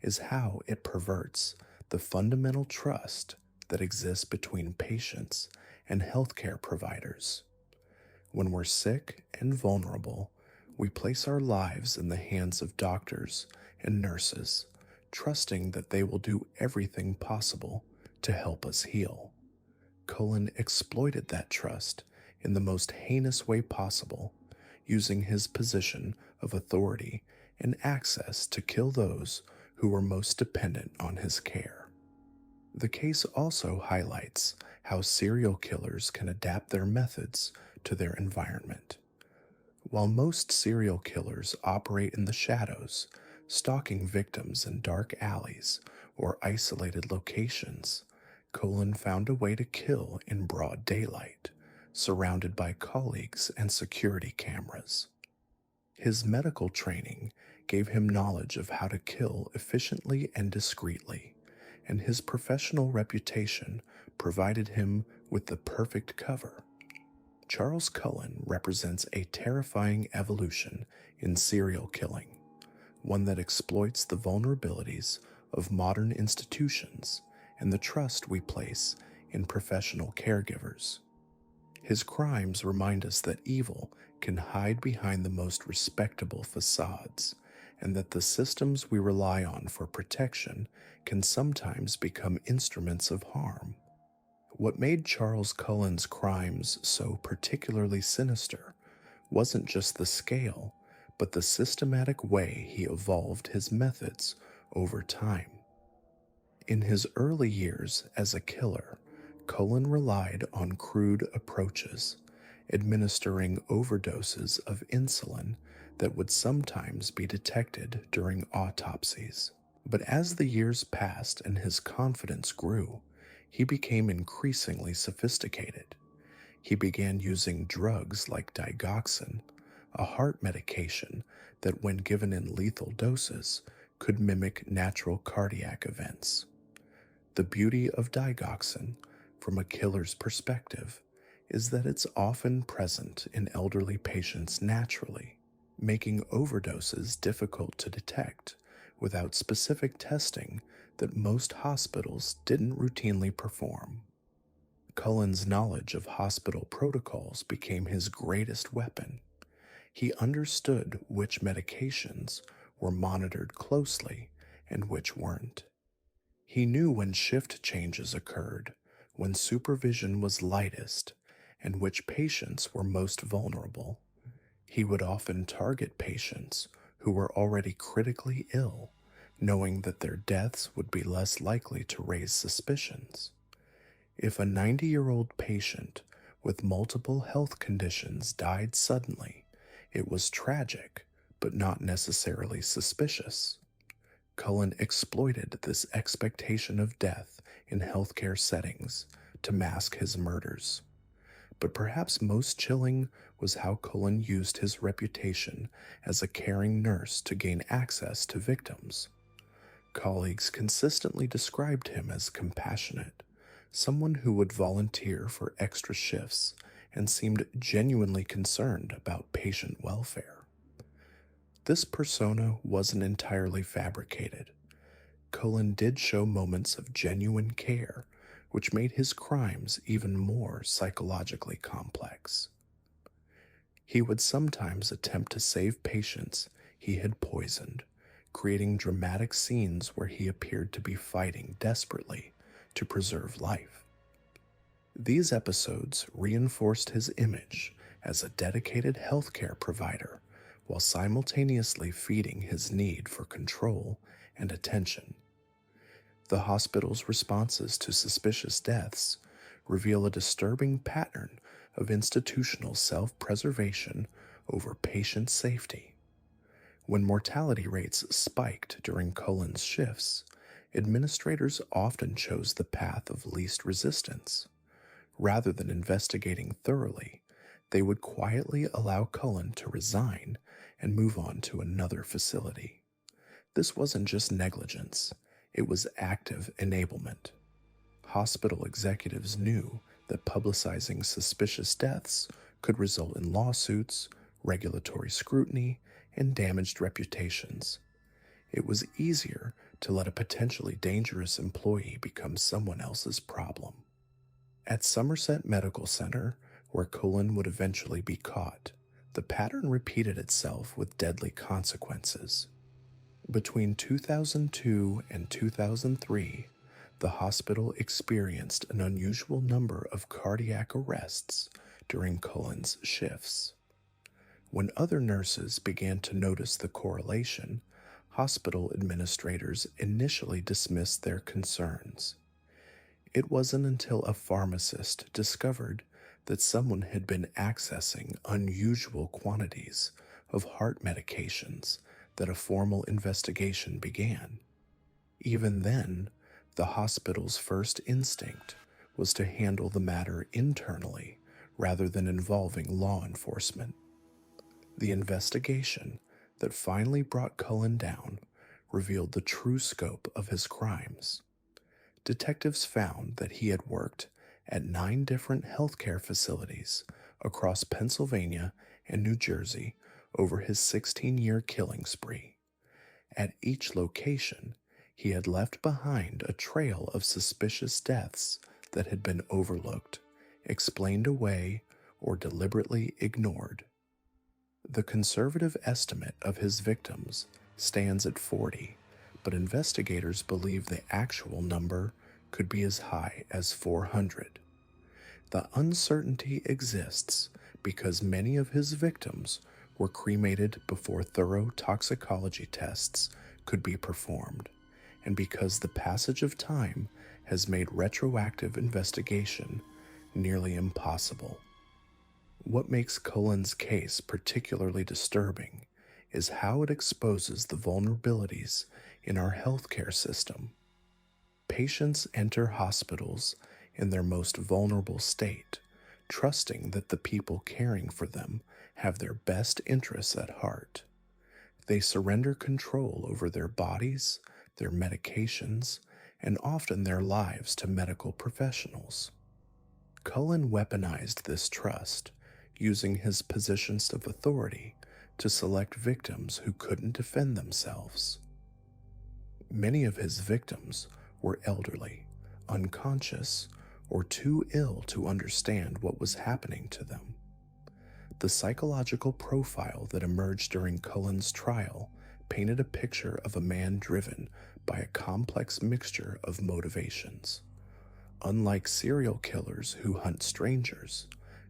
is how it perverts the fundamental trust that exists between patients and healthcare providers. When we're sick and vulnerable, we place our lives in the hands of doctors and nurses, trusting that they will do everything possible to help us heal. Cullen exploited that trust in the most heinous way possible, using his position of authority and access to kill those who were most dependent on his care. The case also highlights how serial killers can adapt their methods to their environment. While most serial killers operate in the shadows, stalking victims in dark alleys or isolated locations, Cullen found a way to kill in broad daylight, surrounded by colleagues and security cameras. His medical training gave him knowledge of how to kill efficiently and discreetly, and his professional reputation provided him with the perfect cover. Charles Cullen represents a terrifying evolution in serial killing, one that exploits the vulnerabilities of modern institutions and the trust we place in professional caregivers. His crimes remind us that evil can hide behind the most respectable facades, and that the systems we rely on for protection can sometimes become instruments of harm. What made Charles Cullen's crimes so particularly sinister wasn't just the scale, but the systematic way he evolved his methods over time. In his early years as a killer, Cullen relied on crude approaches, administering overdoses of insulin that would sometimes be detected during autopsies. But as the years passed and his confidence grew, he became increasingly sophisticated. He began using drugs like digoxin, a heart medication that, when given in lethal doses, could mimic natural cardiac events. The beauty of digoxin, from a killer's perspective, is that it's often present in elderly patients naturally, making overdoses difficult to detect without specific testing that most hospitals didn't routinely perform. Cullen's knowledge of hospital protocols became his greatest weapon. He understood which medications were monitored closely and which weren't. He knew when shift changes occurred, when supervision was lightest, and which patients were most vulnerable. He would often target patients who were already critically ill, knowing that their deaths would be less likely to raise suspicions. If a 90-year-old patient with multiple health conditions died suddenly, it was tragic, but not necessarily suspicious. Cullen exploited this expectation of death in healthcare settings to mask his murders. But perhaps most chilling was how Cullen used his reputation as a caring nurse to gain access to victims. Colleagues consistently described him as compassionate, someone who would volunteer for extra shifts and seemed genuinely concerned about patient welfare. This persona wasn't entirely fabricated. Cullen did show moments of genuine care, which made his crimes even more psychologically complex. He would sometimes attempt to save patients he had poisoned, creating dramatic scenes where he appeared to be fighting desperately to preserve life. These episodes reinforced his image as a dedicated healthcare provider while simultaneously feeding his need for control and attention. The hospital's responses to suspicious deaths reveal a disturbing pattern of institutional self-preservation over patient safety. When mortality rates spiked during Cullen's shifts, administrators often chose the path of least resistance. Rather than investigating thoroughly, they would quietly allow Cullen to resign and move on to another facility. This wasn't just negligence, it was active enablement. Hospital executives knew that publicizing suspicious deaths could result in lawsuits, regulatory scrutiny, and damaged reputations. It was easier to let a potentially dangerous employee become someone else's problem. At Somerset Medical Center, where Cullen would eventually be caught, the pattern repeated itself with deadly consequences. Between 2002 and 2003, the hospital experienced an unusual number of cardiac arrests during Cullen's shifts. When other nurses began to notice the correlation, hospital administrators initially dismissed their concerns. It wasn't until a pharmacist discovered that someone had been accessing unusual quantities of heart medications that a formal investigation began. Even then, the hospital's first instinct was to handle the matter internally rather than involving law enforcement. The investigation that finally brought Cullen down revealed the true scope of his crimes. Detectives found that he had worked at 9 different healthcare facilities across Pennsylvania and New Jersey over his 16-year killing spree. At each location, he had left behind a trail of suspicious deaths that had been overlooked, explained away, or deliberately ignored. The conservative estimate of his victims stands at 40, but investigators believe the actual number could be as high as 400. The uncertainty exists because many of his victims were cremated before thorough toxicology tests could be performed, and because the passage of time has made retroactive investigation nearly impossible. What makes Cullen's case particularly disturbing is how it exposes the vulnerabilities in our healthcare system. Patients enter hospitals in their most vulnerable state, trusting that the people caring for them have their best interests at heart. They surrender control over their bodies, their medications, and often their lives to medical professionals. Cullen weaponized this trust, using his positions of authority to select victims who couldn't defend themselves. Many of his victims were elderly, unconscious, or too ill to understand what was happening to them. The psychological profile that emerged during Cullen's trial painted a picture of a man driven by a complex mixture of motivations. Unlike serial killers who hunt strangers,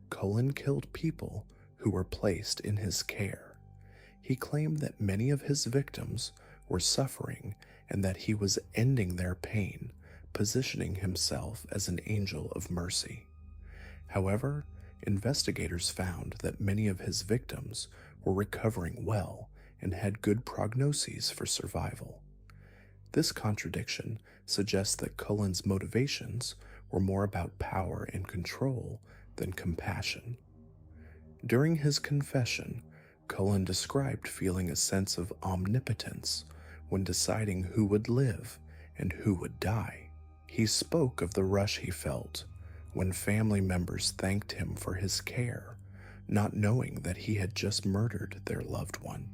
Cullen killed people who were placed in his care. He claimed that many of his victims were suffering and that he was ending their pain, positioning himself as an angel of mercy. However, investigators found that many of his victims were recovering well and had good prognoses for survival. This contradiction suggests that Cullen's motivations were more about power and control than compassion. During his confession, Cullen described feeling a sense of omnipotence when deciding who would live and who would die. He spoke of the rush he felt when family members thanked him for his care, not knowing that he had just murdered their loved one.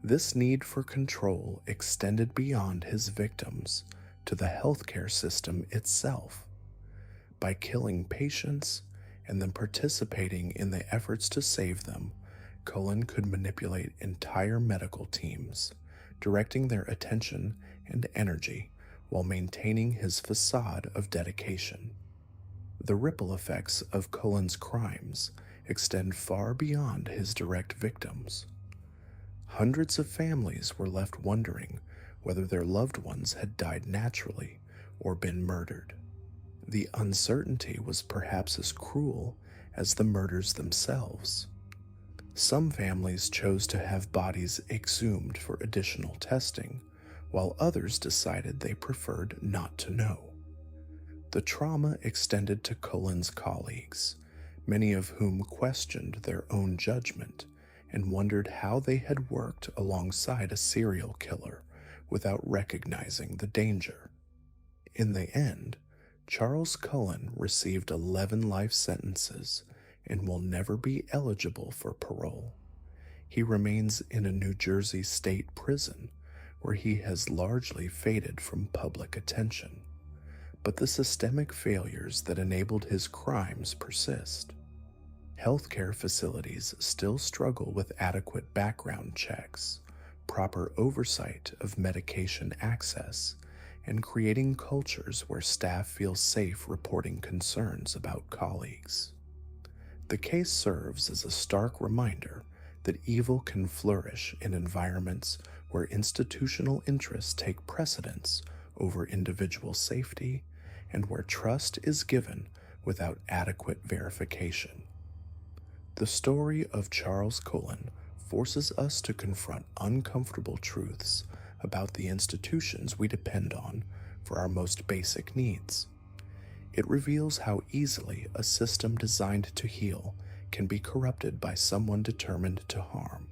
This need for control extended beyond his victims to the healthcare system itself. By killing patients and then participating in the efforts to save them, Cullen could manipulate entire medical teams, directing their attention and energy while maintaining his facade of dedication. The ripple effects of Cullen's crimes extend far beyond his direct victims. Hundreds of families were left wondering whether their loved ones had died naturally or been murdered. The uncertainty was perhaps as cruel as the murders themselves. Some families chose to have bodies exhumed for additional testing, while others decided they preferred not to know. The trauma extended to Cullen's colleagues, many of whom questioned their own judgment and wondered how they had worked alongside a serial killer without recognizing the danger. In the end, Charles Cullen received 11 life sentences and will never be eligible for parole. He remains in a New Jersey state prison where he has largely faded from public attention. But the systemic failures that enabled his crimes persist. Healthcare facilities still struggle with adequate background checks, proper oversight of medication access, and creating cultures where staff feel safe reporting concerns about colleagues. The case serves as a stark reminder that evil can flourish in environments where institutional interests take precedence over individual safety and where trust is given without adequate verification. The story of Charles Cullen forces us to confront uncomfortable truths about the institutions we depend on for our most basic needs. It reveals how easily a system designed to heal can be corrupted by someone determined to harm,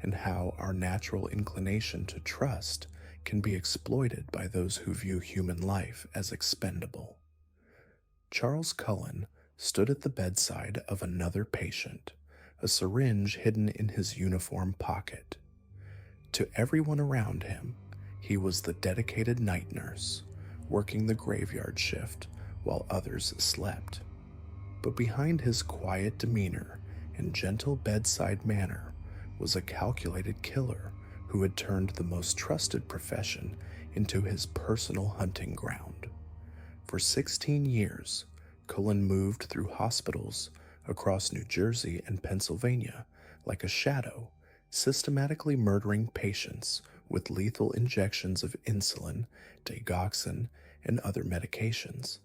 and how our natural inclination to trust can be exploited by those who view human life as expendable. Charles Cullen stood at the bedside of another patient, a syringe hidden in his uniform pocket. To everyone around him, he was the dedicated night nurse, working the graveyard shift while others slept. But behind his quiet demeanor and gentle bedside manner was a calculated killer who had turned the most trusted profession into his personal hunting ground. For 16 years, Cullen moved through hospitals across New Jersey and Pennsylvania like a shadow, systematically murdering patients with lethal injections of insulin, digoxin, and other medications.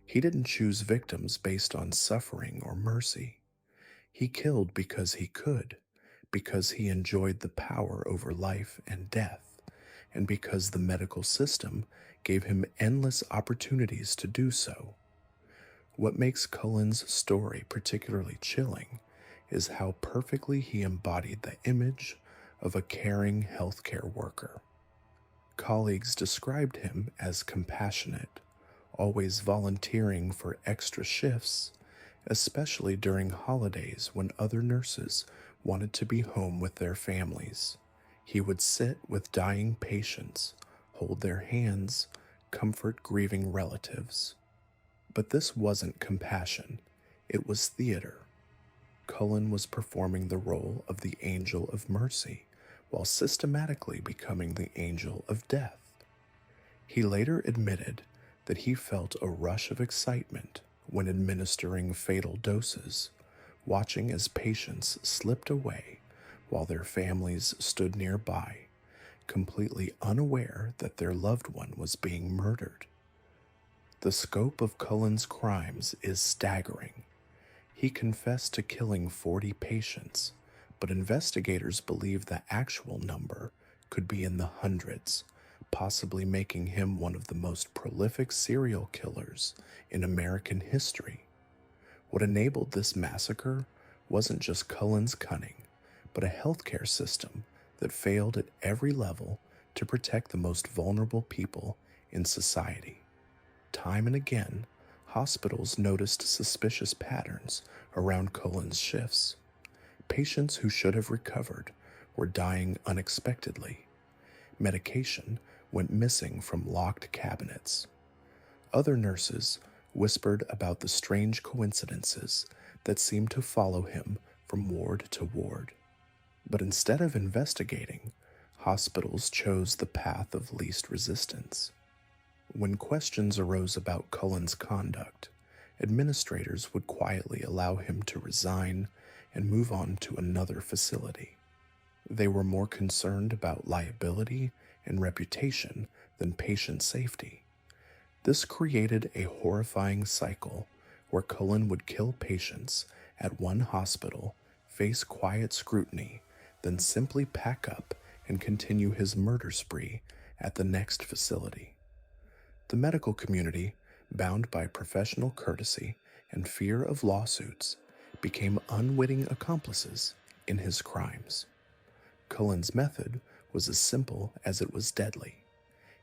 He didn't choose victims based on suffering or mercy. He killed because he could, because he enjoyed the power over life and death, and because the medical system gave him endless opportunities to do so. What makes Cullen's story particularly chilling is how perfectly he embodied the image of a caring healthcare worker. Colleagues described him as compassionate, always volunteering for extra shifts, especially during holidays when other nurses wanted to be home with their families. He would sit with dying patients, hold their hands, comfort grieving relatives. But this wasn't compassion, it was theater. Cullen was performing the role of the angel of mercy while systematically becoming the angel of death. He later admitted that he felt a rush of excitement when administering fatal doses, watching as patients slipped away while their families stood nearby, completely unaware that their loved one was being murdered. The scope of Cullen's crimes is staggering. He confessed to killing 40 patients, but investigators believe the actual number could be in the hundreds, possibly making him one of the most prolific serial killers in American history. What enabled this massacre wasn't just Cullen's cunning, but a healthcare system that failed at every level to protect the most vulnerable people in society. Time and again, hospitals noticed suspicious patterns around Cullen's shifts. Patients who should have recovered were dying unexpectedly. Medication went missing from locked cabinets. Other nurses whispered about the strange coincidences that seemed to follow him from ward to ward. But instead of investigating, hospitals chose the path of least resistance. When questions arose about Cullen's conduct, administrators would quietly allow him to resign and move on to another facility. They were more concerned about liability and reputation than patient safety. This created a horrifying cycle where Cullen would kill patients at one hospital, face quiet scrutiny, then simply pack up and continue his murder spree at the next facility. The medical community, bound by professional courtesy and fear of lawsuits, became unwitting accomplices in his crimes. Cullen's method was as simple as it was deadly.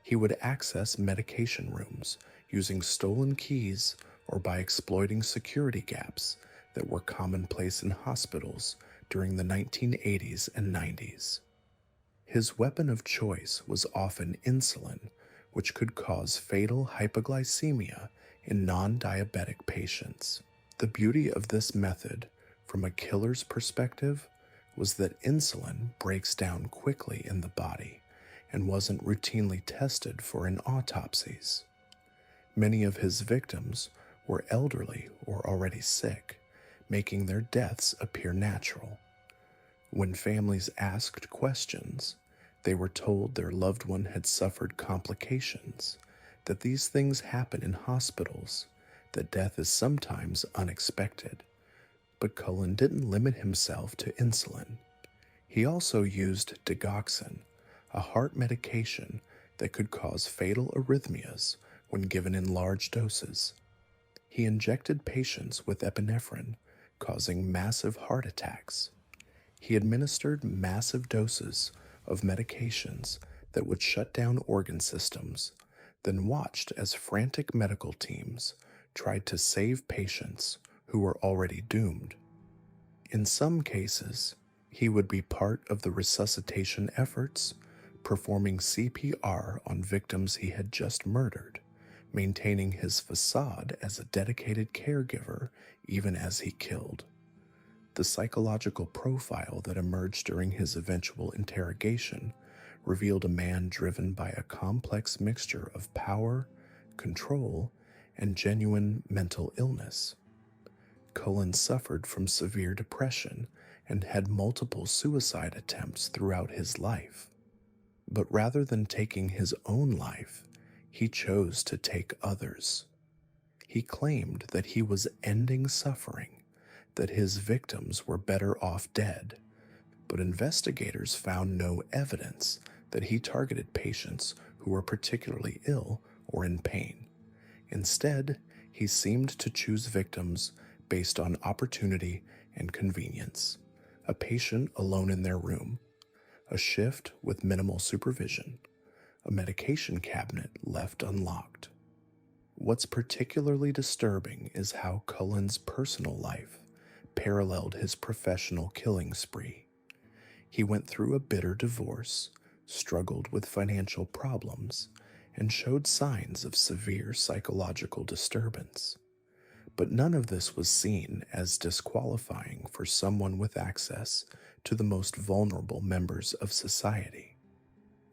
He would access medication rooms using stolen keys or by exploiting security gaps that were commonplace in hospitals during the 1980s and 90s. His weapon of choice was often insulin, which could cause fatal hypoglycemia in non-diabetic patients. The beauty of this method, from a killer's perspective, was that insulin breaks down quickly in the body and wasn't routinely tested for in autopsies. Many of his victims were elderly or already sick, making their deaths appear natural. When families asked questions, they were told their loved one had suffered complications, that these things happen in hospitals, that death is sometimes unexpected. But Cullen didn't limit himself to insulin. He also used digoxin, a heart medication that could cause fatal arrhythmias when given in large doses. He injected patients with epinephrine, causing massive heart attacks. He administered massive doses of medications that would shut down organ systems, then watched as frantic medical teams tried to save patients who were already doomed. In some cases, he would be part of the resuscitation efforts, performing CPR on victims he had just murdered, maintaining his facade as a dedicated caregiver even as he killed. The psychological profile that emerged during his eventual interrogation revealed a man driven by a complex mixture of power, control, and genuine mental illness. Cullen suffered from severe depression and had multiple suicide attempts throughout his life. But rather than taking his own life, he chose to take others. He claimed that he was ending suffering, that his victims were better off dead, but investigators found no evidence that he targeted patients who were particularly ill or in pain. Instead, he seemed to choose victims based on opportunity and convenience: a patient alone in their room, a shift with minimal supervision, a medication cabinet left unlocked. What's particularly disturbing is how Cullen's personal life paralleled his professional killing spree. He went through a bitter divorce, struggled with financial problems, and showed signs of severe psychological disturbance. But none of this was seen as disqualifying for someone with access to the most vulnerable members of society.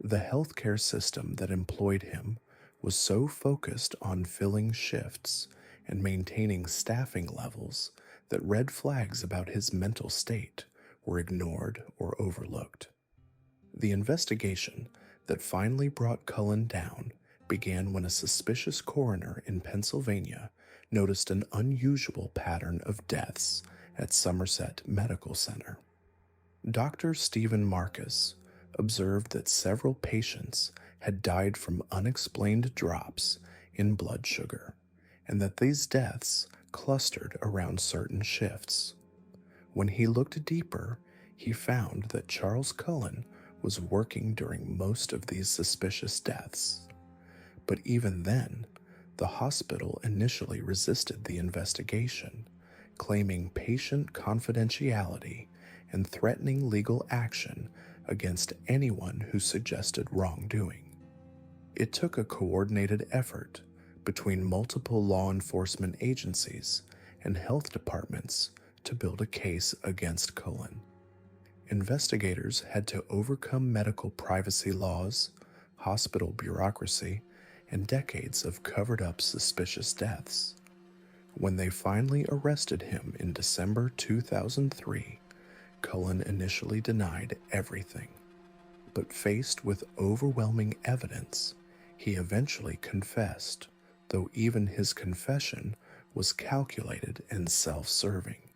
The healthcare system that employed him was so focused on filling shifts and maintaining staffing levels that red flags about his mental state were ignored or overlooked. The investigation that finally brought Cullen down began when a suspicious coroner in Pennsylvania noticed an unusual pattern of deaths at Somerset Medical Center. Dr. Stephen Marcus observed that several patients had died from unexplained drops in blood sugar, and that these deaths clustered around certain shifts. When he looked deeper, he found that Charles Cullen was working during most of these suspicious deaths. But even then, the hospital initially resisted the investigation, claiming patient confidentiality and threatening legal action against anyone who suggested wrongdoing. It took a coordinated effort between multiple law enforcement agencies and health departments to build a case against Cullen. Investigators had to overcome medical privacy laws, hospital bureaucracy, and decades of covered-up suspicious deaths. When they finally arrested him in December 2003, Cullen initially denied everything. But faced with overwhelming evidence, he eventually confessed, though even his confession was calculated and self-serving.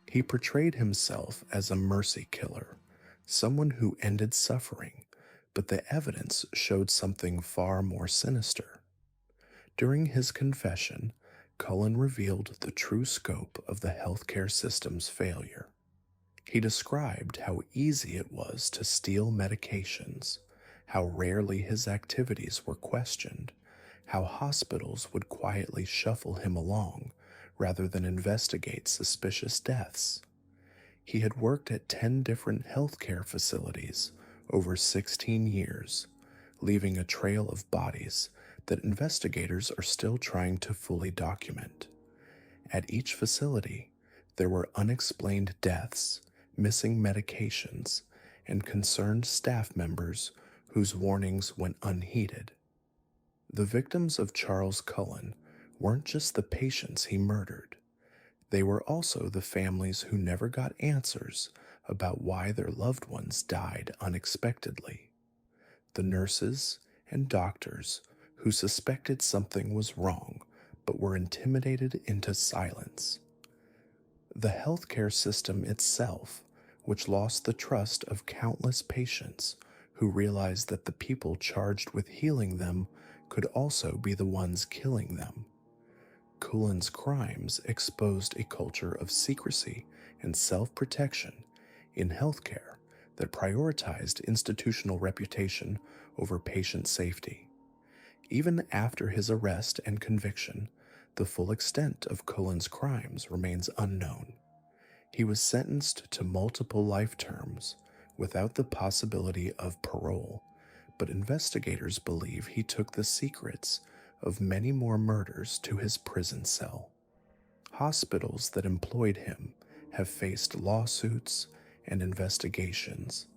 He portrayed himself as a mercy killer, someone who ended suffering, but the evidence showed something far more sinister. During his confession, Cullen revealed the true scope of the healthcare system's failure. He described how easy it was to steal medications, how rarely his activities were questioned, how hospitals would quietly shuffle him along rather than investigate suspicious deaths. He had worked at 10 different healthcare facilities over 16 years, leaving a trail of bodies that investigators are still trying to fully document. At each facility, there were unexplained deaths, missing medications, and concerned staff members whose warnings went unheeded. The victims of Charles Cullen weren't just the patients he murdered. They were also the families who never got answers about why their loved ones died unexpectedly. The nurses and doctors who suspected something was wrong but were intimidated into silence. The healthcare system itself, which lost the trust of countless patients who realized that the people charged with healing them could also be the ones killing them. Cullen's crimes exposed a culture of secrecy and self-protection in healthcare that prioritized institutional reputation over patient safety. Even after his arrest and conviction, the full extent of Cullen's crimes remains unknown. He was sentenced to multiple life terms without the possibility of parole, but investigators believe he took the secrets of many more murders to his prison cell. Hospitals that employed him have faced lawsuits and investigations,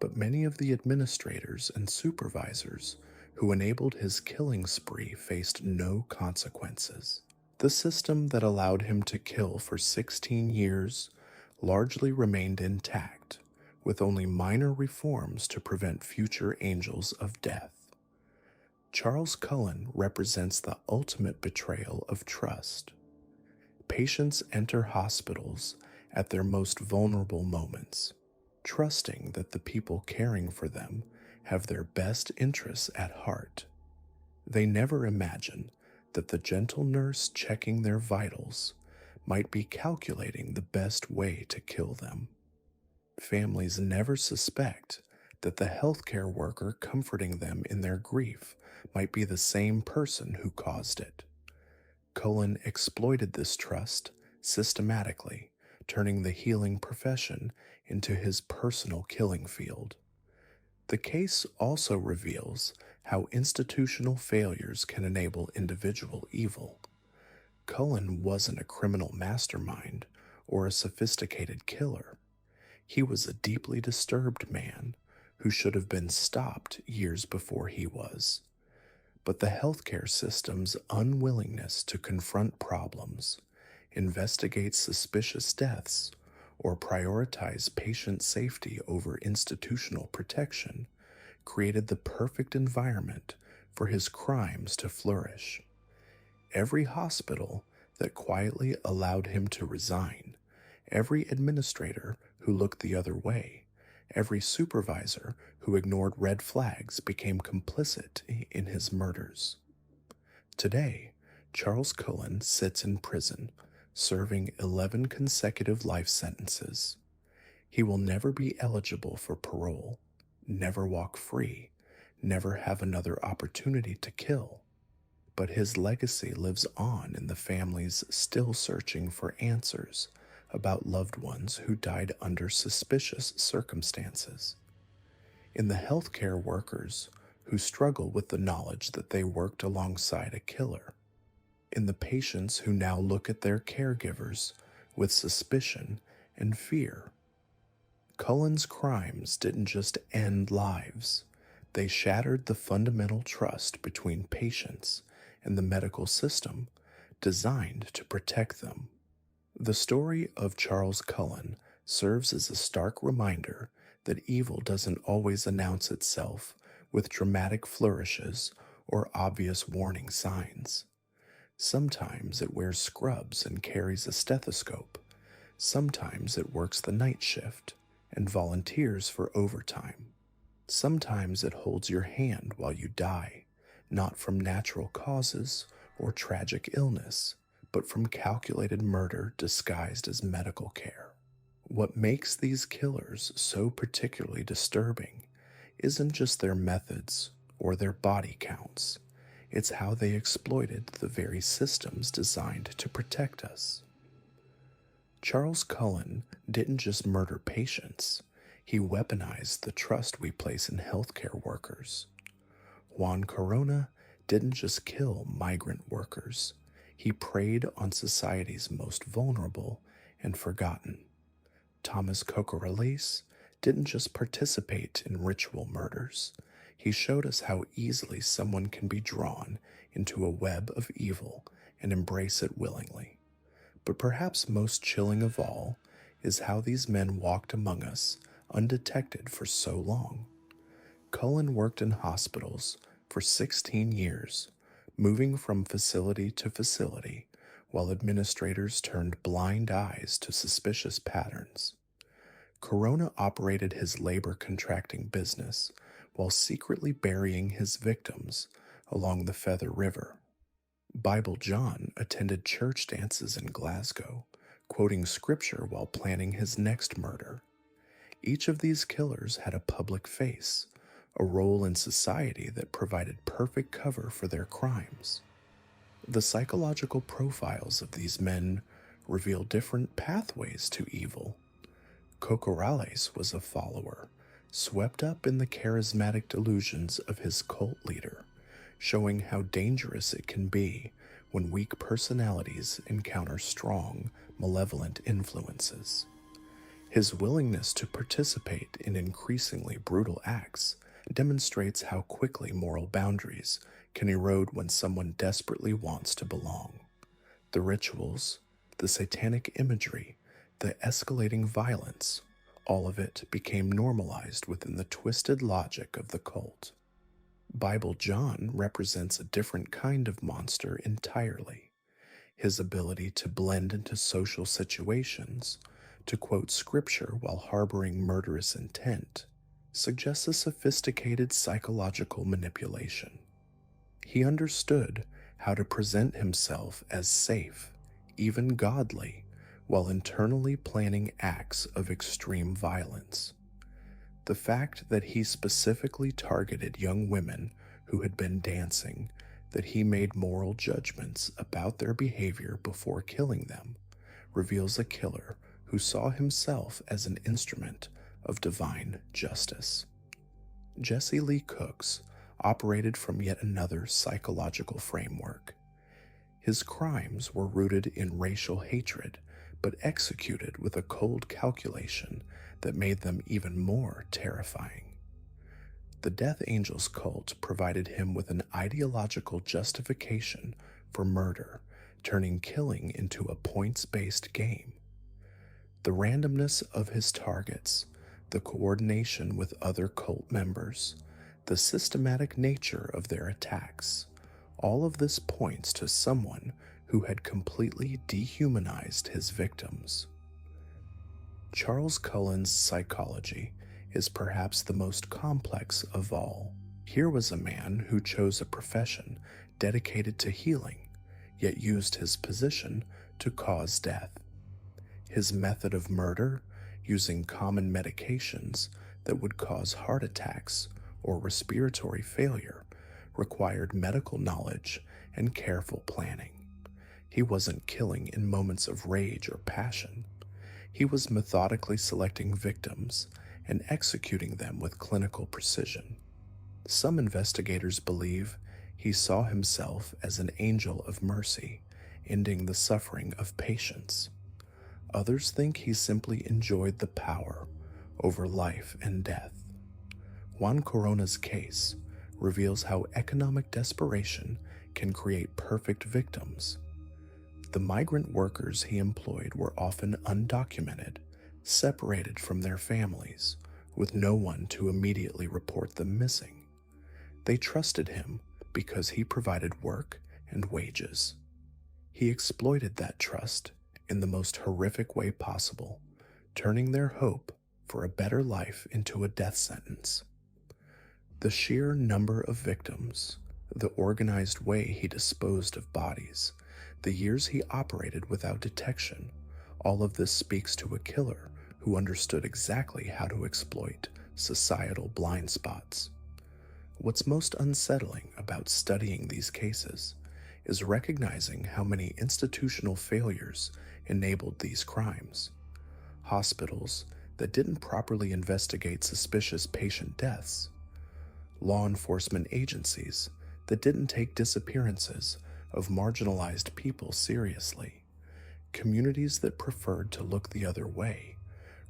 but many of the administrators and supervisors who enabled his killing spree faced no consequences. The system that allowed him to kill for 16 years largely remained intact, with only minor reforms to prevent future angels of death. Charles Cullen represents the ultimate betrayal of trust. Patients enter hospitals at their most vulnerable moments, trusting that the people caring for them have their best interests at heart. They never imagine that the gentle nurse checking their vitals might be calculating the best way to kill them. Families never suspect that the healthcare worker comforting them in their grief might be the same person who caused it. Cullen exploited this trust systematically, turning the healing profession into his personal killing field. The case also reveals how institutional failures can enable individual evil. Cullen wasn't a criminal mastermind or a sophisticated killer. He was a deeply disturbed man who should have been stopped years before he was. But the healthcare system's unwillingness to confront problems, investigate suspicious deaths, or prioritize patient safety over institutional protection created the perfect environment for his crimes to flourish. Every hospital that quietly allowed him to resign, every administrator who looked the other way, every supervisor who ignored red flags became complicit in his murders. Today, Charles Cullen sits in prison, serving 11 consecutive life sentences. He will never be eligible for parole, never walk free, never have another opportunity to kill. But his legacy lives on in the families still searching for answers about loved ones who died under suspicious circumstances. In the healthcare workers who struggle with the knowledge that they worked alongside a killer. In the patients who now look at their caregivers with suspicion and fear. Cullen's crimes didn't just end lives, they shattered the fundamental trust between patients and the medical system designed to protect them. The story of Charles Cullen serves as a stark reminder that evil doesn't always announce itself with dramatic flourishes or obvious warning signs. Sometimes it wears scrubs and carries a stethoscope. Sometimes it works the night shift and volunteers for overtime. Sometimes it holds your hand while you die, not from natural causes or tragic illness, but from calculated murder disguised as medical care. What makes these killers so particularly disturbing isn't just their methods or their body counts. It's how they exploited the very systems designed to protect us. Charles Cullen didn't just murder patients, He weaponized the trust we place in healthcare workers. Juan Corona didn't just kill migrant workers, he preyed on society's most vulnerable and forgotten. Thomas Cocorales didn't just participate in ritual murders, he showed us how easily someone can be drawn into a web of evil and embrace it willingly. But perhaps most chilling of all is how these men walked among us undetected for so long. Cullen worked in hospitals for 16 years, moving from facility to facility while administrators turned blind eyes to suspicious patterns. Corona operated his labor contracting business while secretly burying his victims along the Feather River. Bible John attended church dances in Glasgow, quoting scripture while planning his next murder. Each of these killers had a public face, a role in society that provided perfect cover for their crimes. The psychological profiles of these men reveal different pathways to evil. Cocorales was a follower, swept up in the charismatic delusions of his cult leader, showing how dangerous it can be when weak personalities encounter strong, malevolent influences. His willingness to participate in increasingly brutal acts demonstrates how quickly moral boundaries can erode when someone desperately wants to belong. The rituals, the satanic imagery, the escalating violence, all of it became normalized within the twisted logic of the cult. Bible John represents a different kind of monster entirely. His ability to blend into social situations, to quote scripture while harboring murderous intent, suggests a sophisticated psychological manipulation. He understood how to present himself as safe, even godly, while internally planning acts of extreme violence. The fact that he specifically targeted young women who had been dancing, that he made moral judgments about their behavior before killing them, reveals a killer who saw himself as an instrument of divine justice. Jesse Lee Cooks operated from yet another psychological framework. His crimes were rooted in racial hatred, but executed with a cold calculation that made them even more terrifying. The Death Angels cult provided him with an ideological justification for murder, turning killing into a points-based game. The randomness of his targets, the coordination with other cult members, the systematic nature of their attacks, all of this points to someone who had completely dehumanized his victims. Charles Cullen's psychology is perhaps the most complex of all. Here was a man who chose a profession dedicated to healing, yet used his position to cause death. His method of murder, using common medications that would cause heart attacks or respiratory failure, required medical knowledge and careful planning. He wasn't killing in moments of rage or passion. He was methodically selecting victims and executing them with clinical precision. Some investigators believe he saw himself as an angel of mercy, ending the suffering of patients. Others think he simply enjoyed the power over life and death. Juan Corona's case reveals how economic desperation can create perfect victims. The migrant workers he employed were often undocumented, separated from their families, with no one to immediately report them missing. They trusted him because he provided work and wages. He exploited that trust in the most horrific way possible, turning their hope for a better life into a death sentence. The sheer number of victims, the organized way he disposed of bodies, the years he operated without detection, all of this speaks to a killer who understood exactly how to exploit societal blind spots. What's most unsettling about studying these cases is recognizing how many institutional failures enabled these crimes. Hospitals, that didn't properly investigate suspicious patient deaths, law enforcement agencies that didn't take disappearances of marginalized people seriously, communities that preferred to look the other way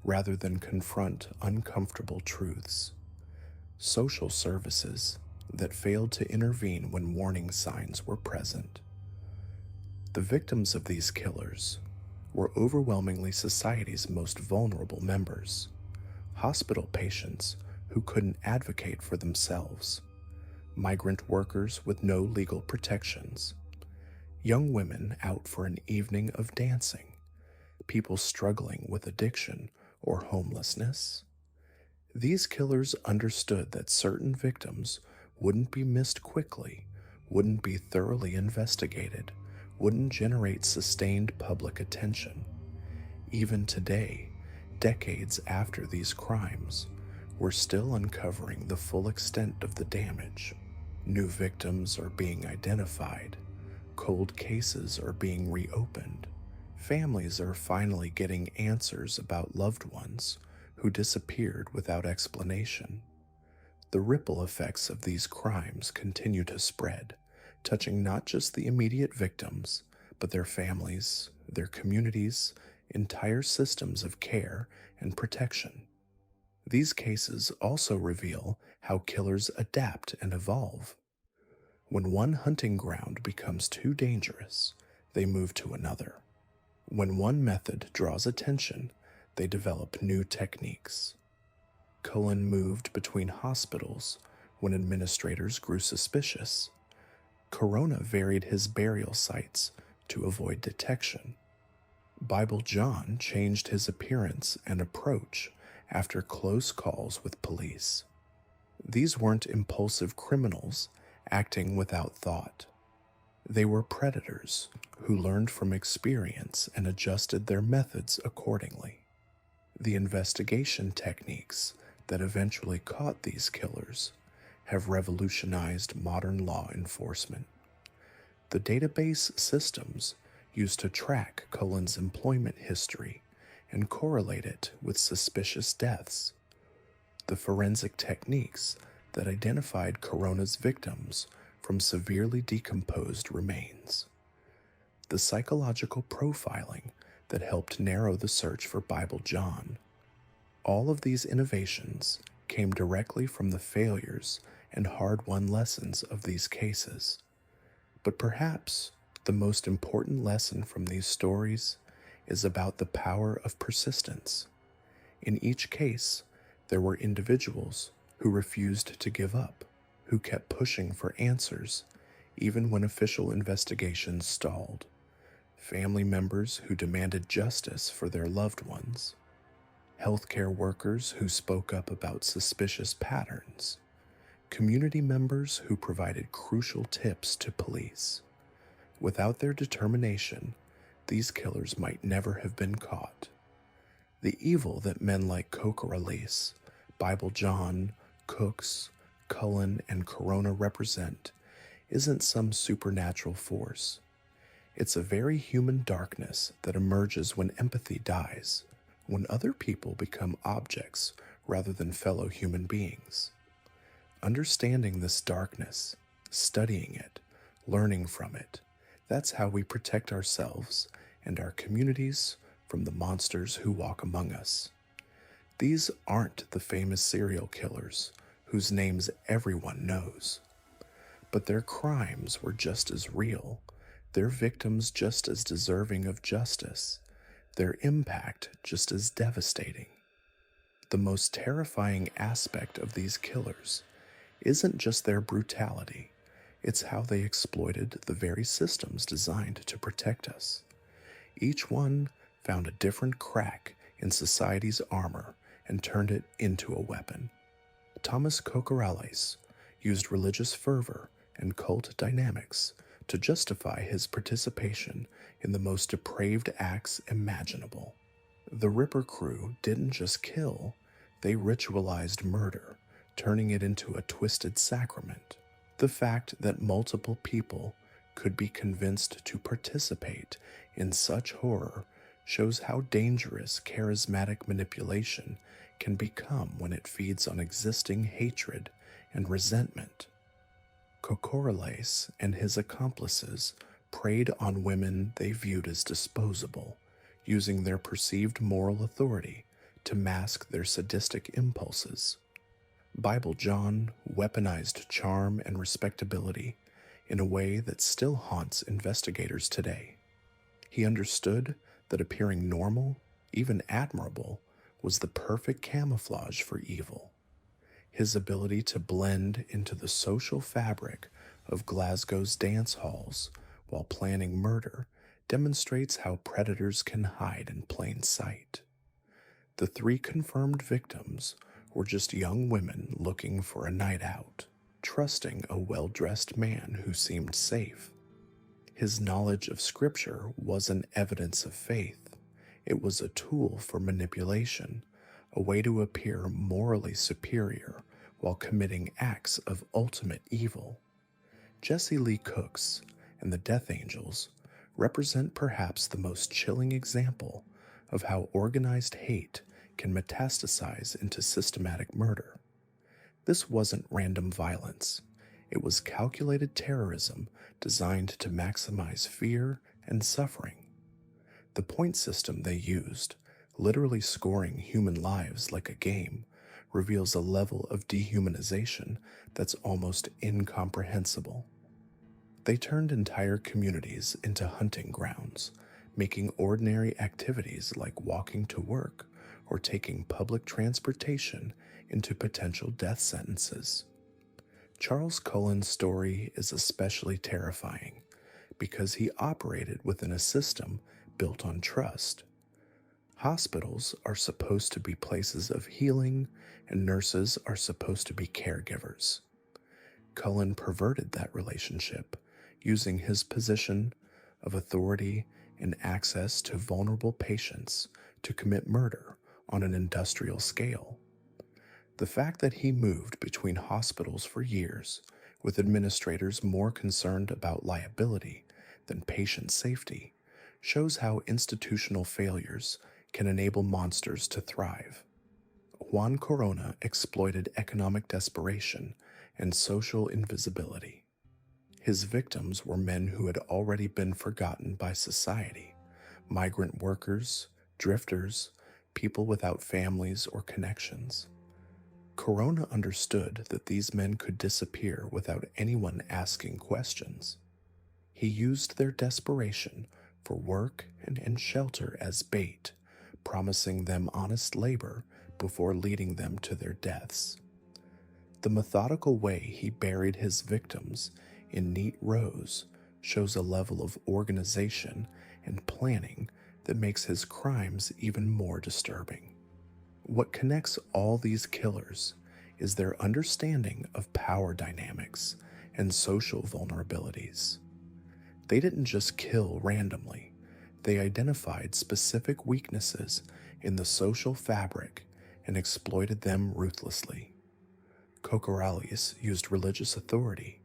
rather than confront uncomfortable truths, social services that failed to intervene when warning signs were present. The victims of these killers were overwhelmingly society's most vulnerable members: hospital patients who couldn't advocate for themselves, migrant workers with no legal protections, young women out for an evening of dancing, people struggling with addiction or homelessness. These killers understood that certain victims wouldn't be missed quickly, wouldn't be thoroughly investigated, wouldn't generate sustained public attention. Even today, decades after these crimes, we're still uncovering the full extent of the damage. New victims are being identified, cold cases are being reopened, families are finally getting answers about loved ones who disappeared without explanation. The ripple effects of these crimes continue to spread, touching not just the immediate victims, but their families, their communities, entire systems of care and protection. These cases also reveal how killers adapt and evolve. When one hunting ground becomes too dangerous, they move to another. When one method draws attention, they develop new techniques. Cullen moved between hospitals when administrators grew suspicious. Corona varied his burial sites to avoid detection. Bible John changed his appearance and approach after close calls with police. These weren't impulsive criminals acting without thought. They were predators who learned from experience and adjusted their methods accordingly. The investigation techniques that eventually caught these killers have revolutionized modern law enforcement. The database systems used to track Cullen's employment history and correlate it with suspicious deaths. The forensic techniques that identified Corona's victims from severely decomposed remains. The psychological profiling that helped narrow the search for Bible John. All of these innovations came directly from the failures and hard-won lessons of these cases. But perhaps the most important lesson from these stories is about the power of persistence. In each case, there were individuals who refused to give up, who kept pushing for answers, even when official investigations stalled. Family members who demanded justice for their loved ones. Healthcare workers who spoke up about suspicious patterns. Community members who provided crucial tips to police. Without their determination, these killers might never have been caught. The evil that men like Cocorales, Bible John, Cooks, Cullen, and Corona represent isn't some supernatural force. It's a very human darkness that emerges when empathy dies, when other people become objects rather than fellow human beings. Understanding this darkness, studying it, learning from it, that's how we protect ourselves and our communities from the monsters who walk among us. These aren't the famous serial killers whose names everyone knows, but their crimes were just as real, their victims just as deserving of justice, their impact just as devastating. The most terrifying aspect of these killers isn't just their brutality, it's how they exploited the very systems designed to protect us. Each one found a different crack in society's armor and turned it into a weapon. Thomas Cocorales used religious fervor and cult dynamics to justify his participation in the most depraved acts imaginable. The Ripper crew didn't just kill, they ritualized murder, turning it into a twisted sacrament. The fact that multiple people could be convinced to participate in such horror shows how dangerous charismatic manipulation can become when it feeds on existing hatred and resentment. Kokorales and his accomplices preyed on women they viewed as disposable, using their perceived moral authority to mask their sadistic impulses. Bible John weaponized charm and respectability in a way that still haunts investigators today. He understood that appearing normal, even admirable, was the perfect camouflage for evil. His ability to blend into the social fabric of Glasgow's dance halls while planning murder demonstrates how predators can hide in plain sight. The three confirmed victims were just young women looking for a night out, trusting a well-dressed man who seemed safe. His knowledge of Scripture wasn't evidence of faith. It was a tool for manipulation, a way to appear morally superior while committing acts of ultimate evil. Jesse Lee Cooks and the Death Angels represent perhaps the most chilling example of how organized hate can metastasize into systematic murder. This wasn't random violence. It was calculated terrorism designed to maximize fear and suffering. The point system they used, literally scoring human lives like a game, reveals a level of dehumanization that's almost incomprehensible. They turned entire communities into hunting grounds, making ordinary activities like walking to work or taking public transportation into potential death sentences. Charles Cullen's story is especially terrifying because he operated within a system built on trust. Hospitals are supposed to be places of healing, and nurses are supposed to be caregivers. Cullen perverted that relationship, using his position of authority and access to vulnerable patients to commit murder on an industrial scale. The fact that he moved between hospitals for years, with administrators more concerned about liability than patient safety, shows how institutional failures can enable monsters to thrive. Juan Corona exploited economic desperation and social invisibility. His victims were men who had already been forgotten by society: migrant workers, drifters, people without families or connections. Corona understood that these men could disappear without anyone asking questions. He used their desperation for work and shelter as bait, promising them honest labor before leading them to their deaths. The methodical way he buried his victims in neat rows shows a level of organization and planning that makes his crimes even more disturbing. What connects all these killers is their understanding of power dynamics and social vulnerabilities. They didn't just kill randomly. They identified specific weaknesses in the social fabric and exploited them ruthlessly. Kokorales used religious authority.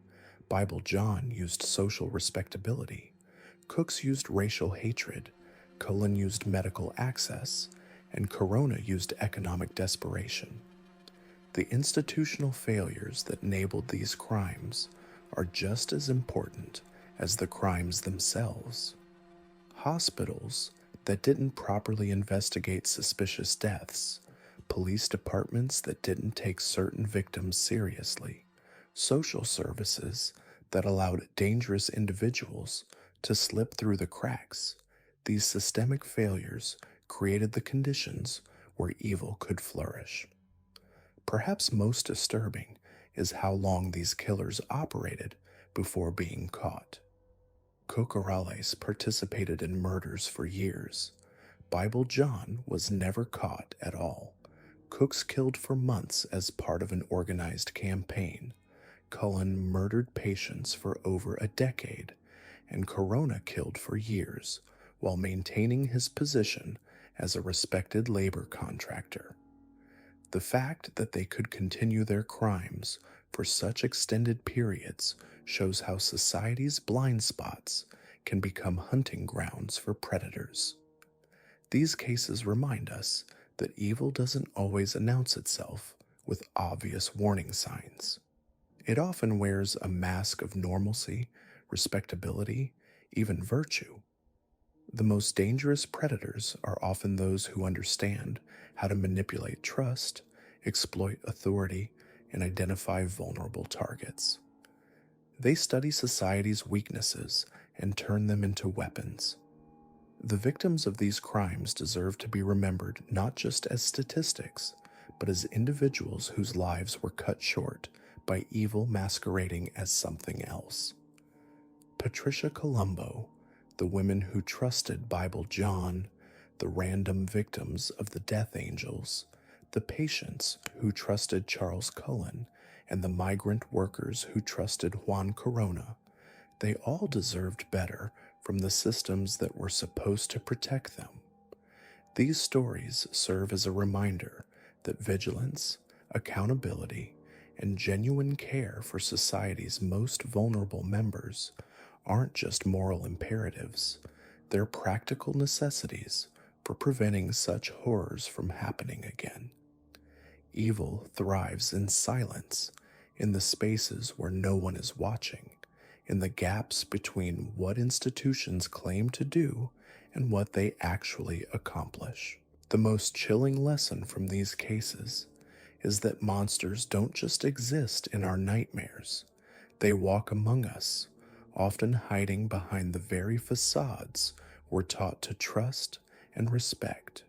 Bible John used social respectability. Cooks used racial hatred. Cullen used medical access. And Corona used economic desperation. The institutional failures that enabled these crimes are just as important as the crimes themselves. Hospitals that didn't properly investigate suspicious deaths, police departments that didn't take certain victims seriously, social services that allowed dangerous individuals to slip through the cracks. These systemic failures created the conditions where evil could flourish. Perhaps most disturbing is how long these killers operated before being caught. Kokorales participated in murders for years. Bible John was never caught at all. Cooks killed for months as part of an organized campaign. Cullen murdered patients for over a decade, and Corona killed for years while maintaining his position as a respected labor contractor. The fact that they could continue their crimes for such extended periods shows how society's blind spots can become hunting grounds for predators. These cases remind us that evil doesn't always announce itself with obvious warning signs. It often wears a mask of normalcy, respectability, even virtue. The most dangerous predators are often those who understand how to manipulate trust, exploit authority, and identify vulnerable targets. They study society's weaknesses and turn them into weapons. The victims of these crimes deserve to be remembered not just as statistics, but as individuals whose lives were cut short by evil masquerading as something else. Patricia Colombo, the women who trusted Bible John, the random victims of the death angels, the patients who trusted Charles Cullen, and the migrant workers who trusted Juan Corona, they all deserved better from the systems that were supposed to protect them. These stories serve as a reminder that vigilance, accountability, and genuine care for society's most vulnerable members aren't just moral imperatives, they're practical necessities for preventing such horrors from happening again. Evil thrives in silence, in the spaces where no one is watching, in the gaps between what institutions claim to do and what they actually accomplish. The most chilling lesson from these cases is that monsters don't just exist in our nightmares, they walk among us, often hiding behind the very facades we're taught to trust and respect.